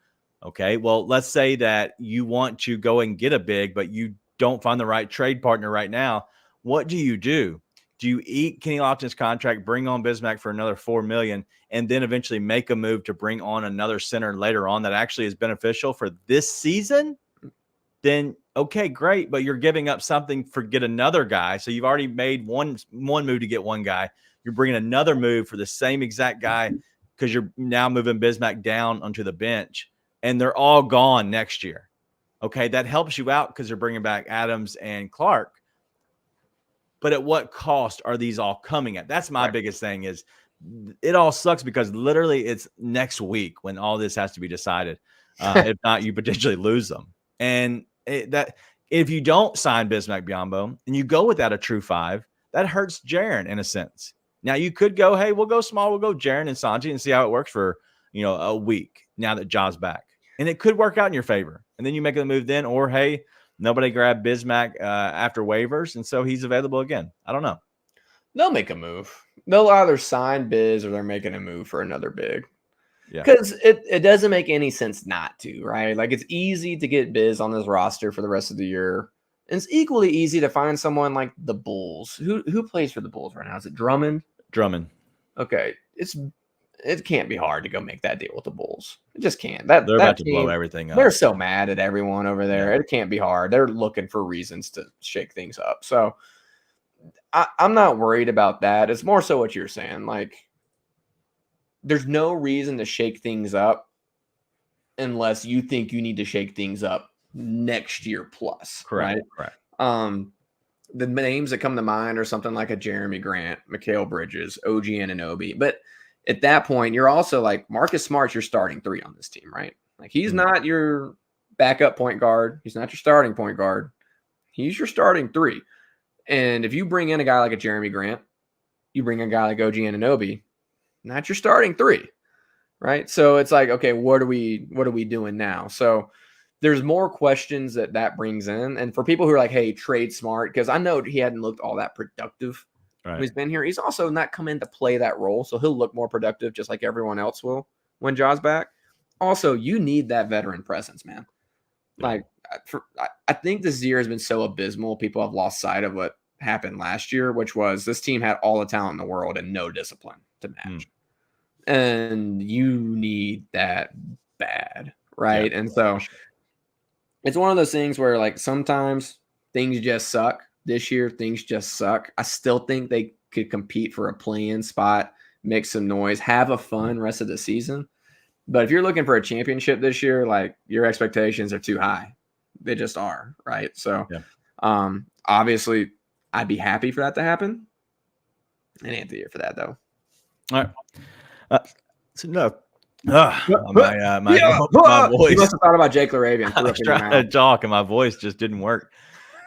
Speaker 4: Okay, well, let's say that you want to go and get a big, but you don't find the right trade partner right now. What do you do? Do you eat Kenny Lofton's contract, bring on Bismack for another $4 million, and then eventually make a move to bring on another center later on that actually is beneficial for this season? Then okay, great, but you're giving up something for get another guy. So you've already made one move to get one guy. You're bringing another move for the same exact guy because you're now moving Bismack down onto the bench. and they're all gone next year. Okay, that helps you out because they're bringing back Adams and Clark. But at what cost are these all coming at? That's my biggest thing is it all sucks because literally it's next week when all this has to be decided. If not, you potentially lose them. And that if you don't sign Bismack Biyombo and you go without a true 5, that hurts Jaren in a sense. Now you could go, hey, we'll go small. We'll go Jaren and Sanji and see how it works for, a week now that Ja's back. And it could work out in your favor. And then you make the move then, or hey, nobody grabbed Bismack after waivers, and so he's available again. I don't know.
Speaker 5: They'll make a move. They'll either sign Biz or they're making a move for another big.
Speaker 4: Yeah.
Speaker 5: Because it doesn't make any sense not to, right? Like it's easy to get Biz on this roster for the rest of the year. And it's equally easy to find someone like the Bulls. Who plays for the Bulls right now? Is it Drummond?
Speaker 4: Drummond.
Speaker 5: Okay. It can't be hard to go make that deal with the Bulls. It just can't. They're
Speaker 4: about to blow everything up.
Speaker 5: They're so mad at everyone over there.
Speaker 4: Yeah.
Speaker 5: It can't be hard. They're looking for reasons to shake things up. So I'm not worried about that. It's more so what you're saying. Like, there's no reason to shake things up unless you think you need to shake things up next year plus.
Speaker 4: Correct.
Speaker 5: Right?
Speaker 4: Correct.
Speaker 5: The names that come to mind are something like a Jeremy Grant, Mikal Bridges, OG Anunoby. But at that point, you're also like Marcus Smart's your starting 3 on this team, right? Like he's not your backup point guard. He's not your starting point guard. He's your starting 3. And if you bring in a guy like a Jeremy Grant, you bring a guy like OG Anunoby, not your starting 3, right? So it's like, okay, what are we doing now? So there's more questions that brings in. And for people who are like, hey, trade Smart, because I know he hadn't looked all that productive.
Speaker 4: Right.
Speaker 5: He's been here. He's also not come in to play that role, so he'll look more productive just like everyone else will when Ja's back. Also, you need that veteran presence, man. Yeah. Like, I think this year has been so abysmal, people have lost sight of what happened last year, which was this team had all the talent in the world and no discipline to match. And you need that bad, right? Yeah, and so it's one of those things where, like, sometimes things just suck. This year, things just suck. I still think they could compete for a play-in spot, make some noise, have a fun rest of the season. But if you're looking for a championship this year, like, your expectations are too high. They just are, right? So, obviously, I'd be happy for that to happen. It ain't the year for that, though.
Speaker 4: All right. So no. My voice.
Speaker 5: You must have thought about Jake Laravia.
Speaker 4: I was trying to talk, and my voice just didn't work.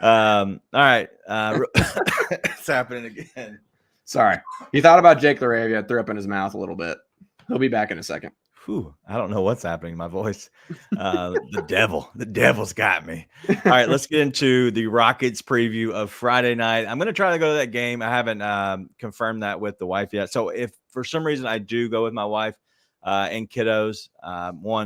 Speaker 4: All right. It's happening again.
Speaker 5: Sorry. He thought about Jake Laravia, threw up in his mouth a little bit. He'll be back in a second.
Speaker 4: Whew, I don't know what's happening to my voice. The devil's got me. All right, let's get into the Rockets preview of Friday night. I'm going to try to go to that game. I haven't confirmed that with the wife yet. So if for some reason I do go with my wife and kiddos,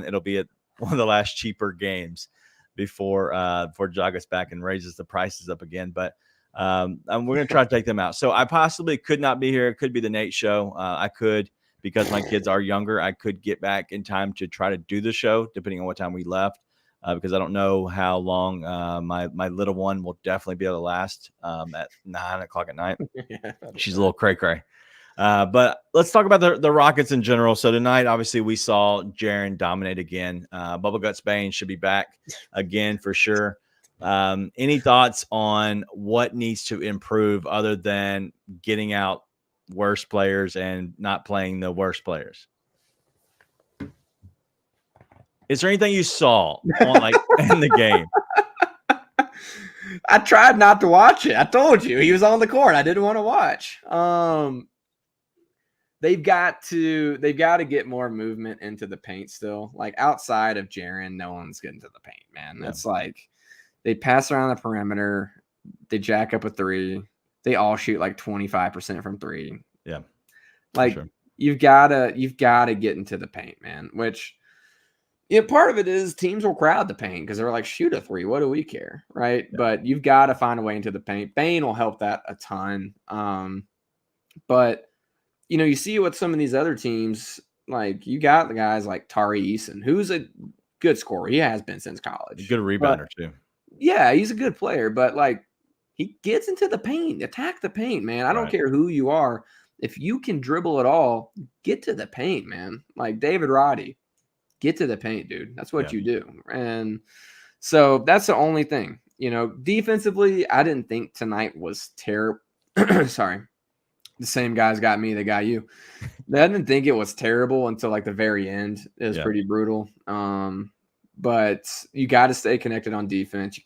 Speaker 4: it'll be at one of the last cheaper games before Ja gets back and raises the prices up again. But we're going to try to take them out. So I possibly could not be here. It could be the Nate show. I could. Because my kids are younger, I could get back in time to try to do the show, depending on what time we left, because I don't know how long my little one will definitely be able to last at 9 o'clock at night. She's a little cray-cray. But let's talk about the Rockets in general. So tonight, obviously, we saw Jaren dominate again. Bubble Guts Bane should be back again for sure. Any thoughts on what needs to improve other than getting out worst players and not playing the worst players? Is there anything you saw on, in the game?
Speaker 5: I tried not to watch it. I told you he was on the court. I didn't want to watch. They've got to get more movement into the paint still. Like, outside of Jaren, no one's getting to the paint, man. It's like they pass around the perimeter, they jack up a 3. They all shoot like 25% from 3. Yeah. Like, sure. You've got to get into the paint, man, which, part of it is teams will crowd the paint because they're like, shoot a 3. What do we care? Right. Yeah. But you've got to find a way into the paint. Bane will help that a ton. But you see with some of these other teams, like, you got the guys like Tari Eason, who's a good scorer. He has been since college.
Speaker 4: Good rebounder too.
Speaker 5: Yeah. He's a good player, but like, he gets into the paint, attack the paint, man. I don't care who you are. If you can dribble at all, get to the paint, man. Like David Roddy, get to the paint, dude. That's what you do. And so that's the only thing. Defensively, I didn't think tonight was terrible. Sorry. The same guys got me, they got you. I didn't think it was terrible until like the very end. It was pretty brutal. But you got to stay connected on defense. You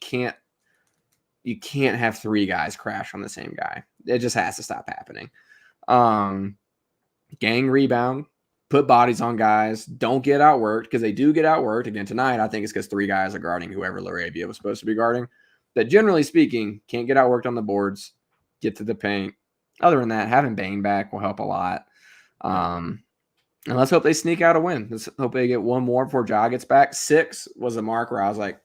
Speaker 5: can't have 3 guys crash on the same guy. It just has to stop happening. Gang rebound, put bodies on guys. Don't get outworked, because they do get outworked. Again, tonight, I think it's because 3 guys are guarding whoever Laravia was supposed to be guarding. That generally speaking, can't get outworked on the boards, get to the paint. Other than that, having Bane back will help a lot. And let's hope they sneak out a win. Let's hope they get one more before Ja gets back. 6 was a mark where I was like,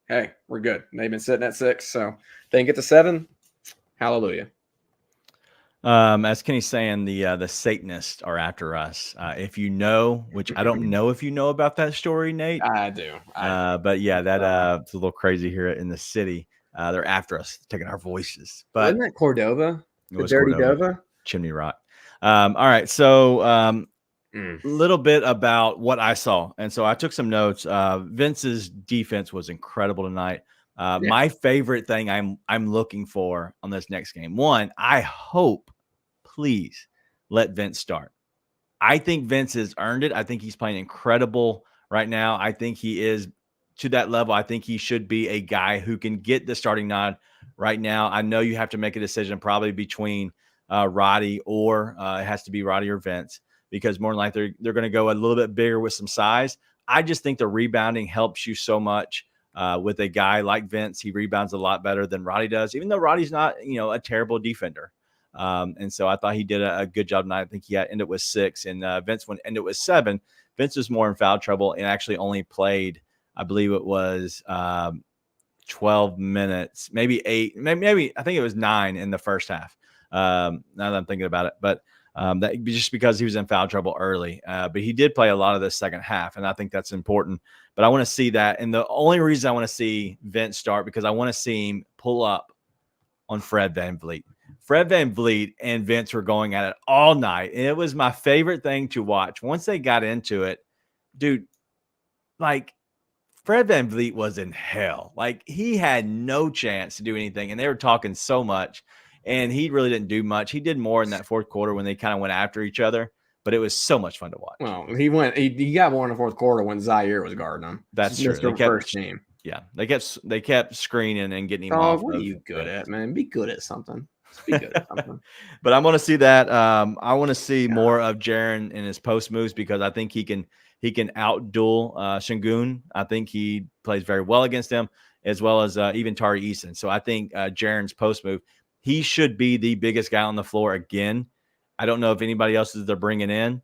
Speaker 5: hey, we're good. And they've been sitting at 6. So if they can get to 7, hallelujah.
Speaker 4: As Kenny's saying, the Satanists are after us. If you know, which I don't know if you know about that story, Nate.
Speaker 5: I do.
Speaker 4: But yeah, it's a little crazy here in the city. They're after us, taking our voices. But
Speaker 5: wasn't that Cordova?
Speaker 4: The
Speaker 5: Dirty
Speaker 4: Cordova.
Speaker 5: Dova?
Speaker 4: Chimney Rock. All right. So a little bit about what I saw. And so I took some notes. Vince's defense was incredible tonight. My favorite thing I'm looking for on this next game. One, I hope, please let Vince start. I think Vince has earned it. I think he's playing incredible right now. I think he is to that level. I think he should be a guy who can get the starting nod right now. I know you have to make a decision probably between Roddy or it has to be Roddy or Vince, because more than likely they're going to go a little bit bigger with some size. I just think the rebounding helps you so much with a guy like Vince. He rebounds a lot better than Roddy does, even though Roddy's not, a terrible defender. And so I thought he did a good job tonight. I think he ended with 6, and Vince ended with 7. Vince was more in foul trouble and actually only played, I believe it was 12 minutes, maybe 8, maybe I think it was 9 in the first half. Now that I'm thinking about it, but that just because he was in foul trouble early, but he did play a lot of the second half, and I think that's important. But I want to see that, and the only reason I want to see Vince start because I want to see him pull up on Fred VanVleet. Fred VanVleet and Vince were going at it all night, and it was my favorite thing to watch. Once they got into it, dude, like Fred VanVleet was in hell. Like he had no chance to do anything, and they were talking so much. And he really didn't do much. He did more in that fourth quarter when they kind of went after each other. But it was so much fun to watch.
Speaker 5: Well, he got more in the fourth quarter when Zaire was guarding him.
Speaker 4: That's true.
Speaker 5: They kept, first team.
Speaker 4: Yeah, they kept screening and getting him off.
Speaker 5: What are you good at, man? Be good at something. Just be good at something.
Speaker 4: But I want to see that. I want to see more of Jaren in his post moves because I think he can outduel Şengün. I think he plays very well against him, as well as even Tari Eason. So I think Jaren's post move. He should be the biggest guy on the floor again. I don't know if anybody else they're bringing in.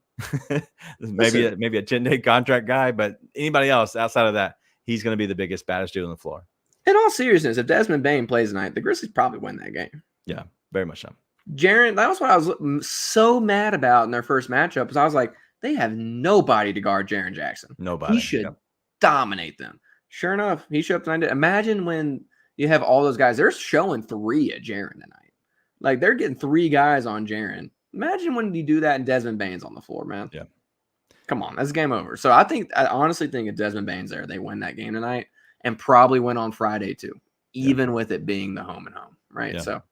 Speaker 4: maybe a 10-day contract guy, but anybody else outside of that, he's going to be the biggest, baddest dude on the floor.
Speaker 5: In all seriousness, if Desmond Bane plays tonight, the Grizzlies probably win that game.
Speaker 4: Yeah, very much so.
Speaker 5: Jaren, that was what I was so mad about in their first matchup. Because I was like, they have nobody to guard Jaren Jackson.
Speaker 4: Nobody.
Speaker 5: He should dominate them. Sure enough, he showed up tonight. Imagine when you have all those guys. They're showing 3 at Jaren tonight. Like, they're getting 3 guys on Jaren. Imagine when you do that and Desmond Bane's on the floor, man.
Speaker 4: Yeah.
Speaker 5: Come on, that's game over. So I honestly think if Desmond Bane's there, they win that game tonight and probably win on Friday too, even with it being the home and home, right? Yeah. So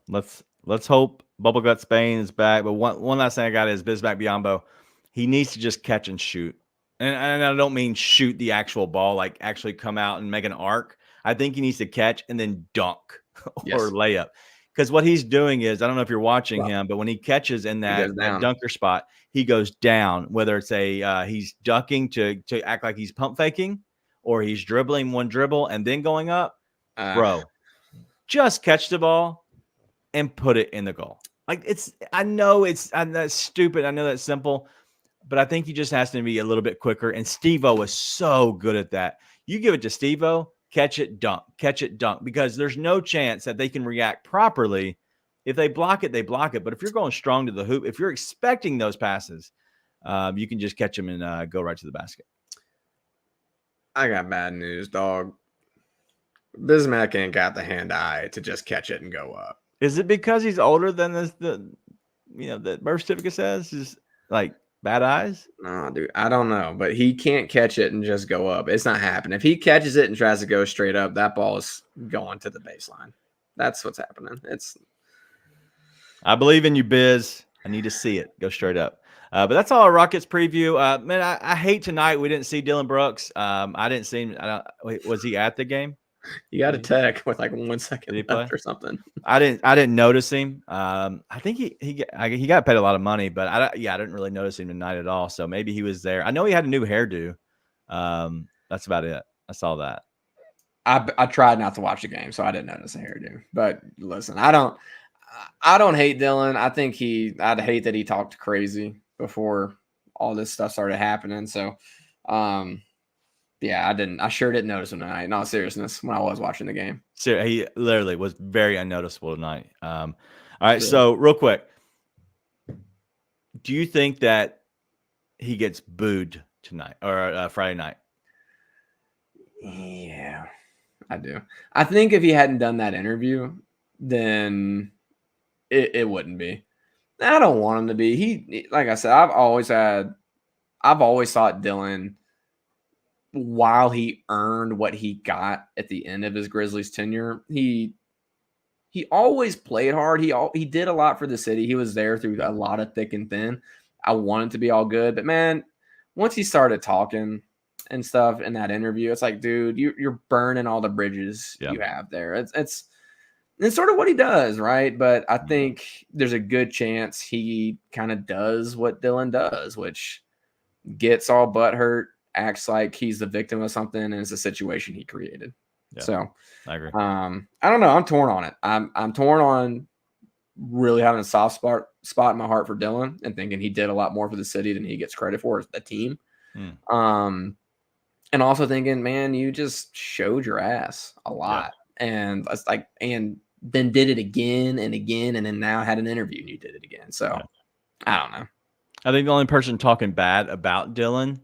Speaker 4: let's hope Bubbleguts Bane is back. But one last thing I got is Bismack Biyombo. He needs to just catch and shoot. And I don't mean shoot the actual ball, like actually come out and make an arc. I think he needs to catch and then dunk or layup. Because what he's doing is, I don't know if you're watching him, but when he catches in that dunker spot, he goes down, whether it's he's ducking to act like he's pump faking or he's dribbling one dribble and then going up. Bro, just catch the ball and put it in the goal. Like I know that's stupid. I know that's simple, but I think he just has to be a little bit quicker. And Steve-O is so good at that. You give it to Steve-O, catch it, dunk, because there's no chance that they can react properly. If they block it, they block it. But if you're going strong to the hoop, if you're expecting those passes, you can just catch them and go right to the basket.
Speaker 5: I got bad news, dog. Bismack ain't got the hand-eye to just catch it and go up.
Speaker 4: Is it because he's older than the birth certificate says? Is like Bad eyes?
Speaker 5: No, dude, I don't know, but he can't catch it and just go up. It's not happening. If he catches it and tries to go straight up, that ball is going to the baseline. That's what's happening.
Speaker 4: I believe in you, Biz. I need to see it. Go straight up. But that's all our Rockets preview. Man, I hate tonight we didn't see Dylan Brooks. I didn't see him. Wait, was he at the game?
Speaker 5: You got a tech with like 1 second left or something.
Speaker 4: I didn't notice him. I think he got paid a lot of money, but I didn't really notice him tonight at all. So maybe he was there. I know he had a new hairdo. That's about it. I saw that.
Speaker 5: I tried not to watch the game, so I didn't notice the hairdo. But listen, I don't hate Dylan. I'd hate that he talked crazy before all this stuff started happening. So, yeah, I sure didn't notice him tonight. In all seriousness, when I was watching the game.
Speaker 4: So he literally was very unnoticeable tonight. All right, so real quick, do you think that he gets booed tonight or Friday night?
Speaker 5: Yeah, I do. I think if he hadn't done that interview, then it wouldn't be. I don't want him to be. He, like I said, I've always thought Dylan, while he earned what he got at the end of his Grizzlies tenure, he always played hard. He did a lot for the city. He was there through a lot of thick and thin. I want him to be all good, but man, once he started talking and stuff in that interview, it's like, dude, you're burning all the bridges you have there. It's sort of what he does, right? But I think there's a good chance he kind of does what Dylan does, which gets all butthurt, acts like he's the victim of something, and it's a situation he created. Yeah, so
Speaker 4: I agree.
Speaker 5: I don't know. I'm torn on it. I'm torn on really having a soft spot in my heart for Dylan and thinking he did a lot more for the city than he gets credit for as a team. And also thinking, man, you just showed your ass a lot. Yeah. And it's like, and then did it again and again, and then now had an interview and you did it again. So I don't know.
Speaker 4: I think the only person talking bad about Dylan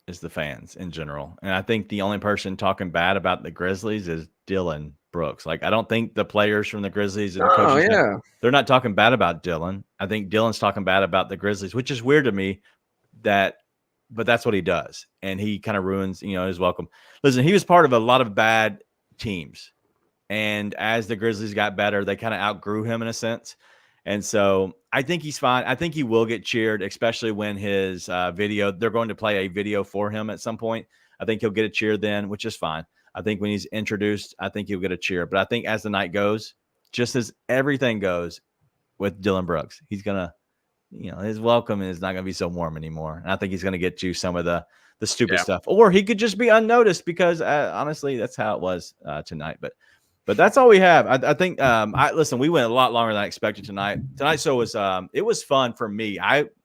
Speaker 4: is the fans in general. And I think the only person talking bad about the Grizzlies is Dylan Brooks. Like, I don't think the players from the Grizzlies and the coaches, they're not talking bad about Dylan. I think Dylan's talking bad about the Grizzlies, which is weird to me but that's what he does. And he kind of ruins, his welcome. Listen, he was part of a lot of bad teams. And as the Grizzlies got better, they kind of outgrew him in a sense. And so I think he's fine. I think he will get cheered, especially when his video, they're going to play a video for him at some point. I think he'll get a cheer then, which is fine. I think when he's introduced, I think he'll get a cheer. But I think as the night goes, just as everything goes with Dylan Brooks, he's going to, his welcome is not going to be so warm anymore. And I think he's going to get you some of the stupid stuff. Or he could just be unnoticed because honestly, that's how it was tonight. But that's all we have. I think. Listen, we went a lot longer than I expected tonight. Tonight's show was. It was fun for me.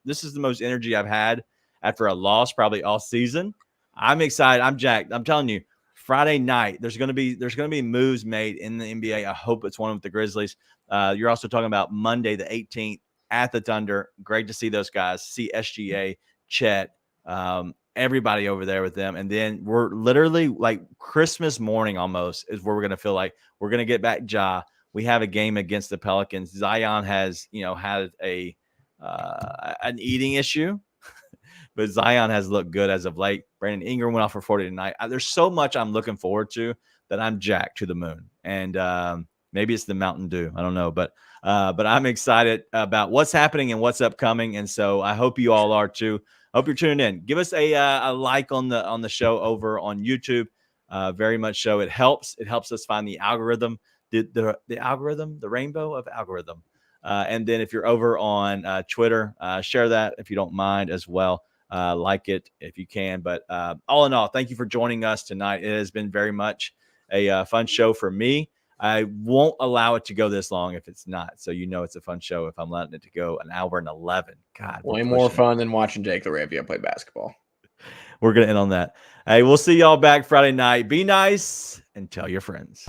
Speaker 4: This is the most energy I've had after a loss probably all season. I'm excited. I'm jacked. I'm telling you, Friday night there's going to be moves made in the NBA. I hope it's one with the Grizzlies. You're also talking about Monday the 18th at the Thunder. Great to see those guys. See SGA, Chet. Everybody over there with them. And then we're literally like Christmas morning almost is where we're going to feel like we're going to get back Ja. We have a game against the Pelicans. Zion has, had an eating issue, but Zion has looked good as of late. Brandon Ingram went off for 40 tonight. There's so much I'm looking forward to that I'm jacked to the moon. And maybe it's the Mountain Dew. I don't know, but I'm excited about what's happening and what's upcoming. And so I hope you all are too. Hope you're tuning in. Give us a like on the show over on YouTube. Very much so. It helps. It helps us find the algorithm, the algorithm, the rainbow of algorithm. And then if you're over on Twitter, share that if you don't mind as well. Like it if you can. But all in all, thank you for joining us tonight. It has been very much a fun show for me. I won't allow it to go this long if it's not. So it's a fun show if I'm letting it to go an hour and 11. God,
Speaker 5: way more fun than watching Jake Laravia play basketball.
Speaker 4: We're going to end on that. Hey, we'll see y'all back Friday night. Be nice and tell your friends.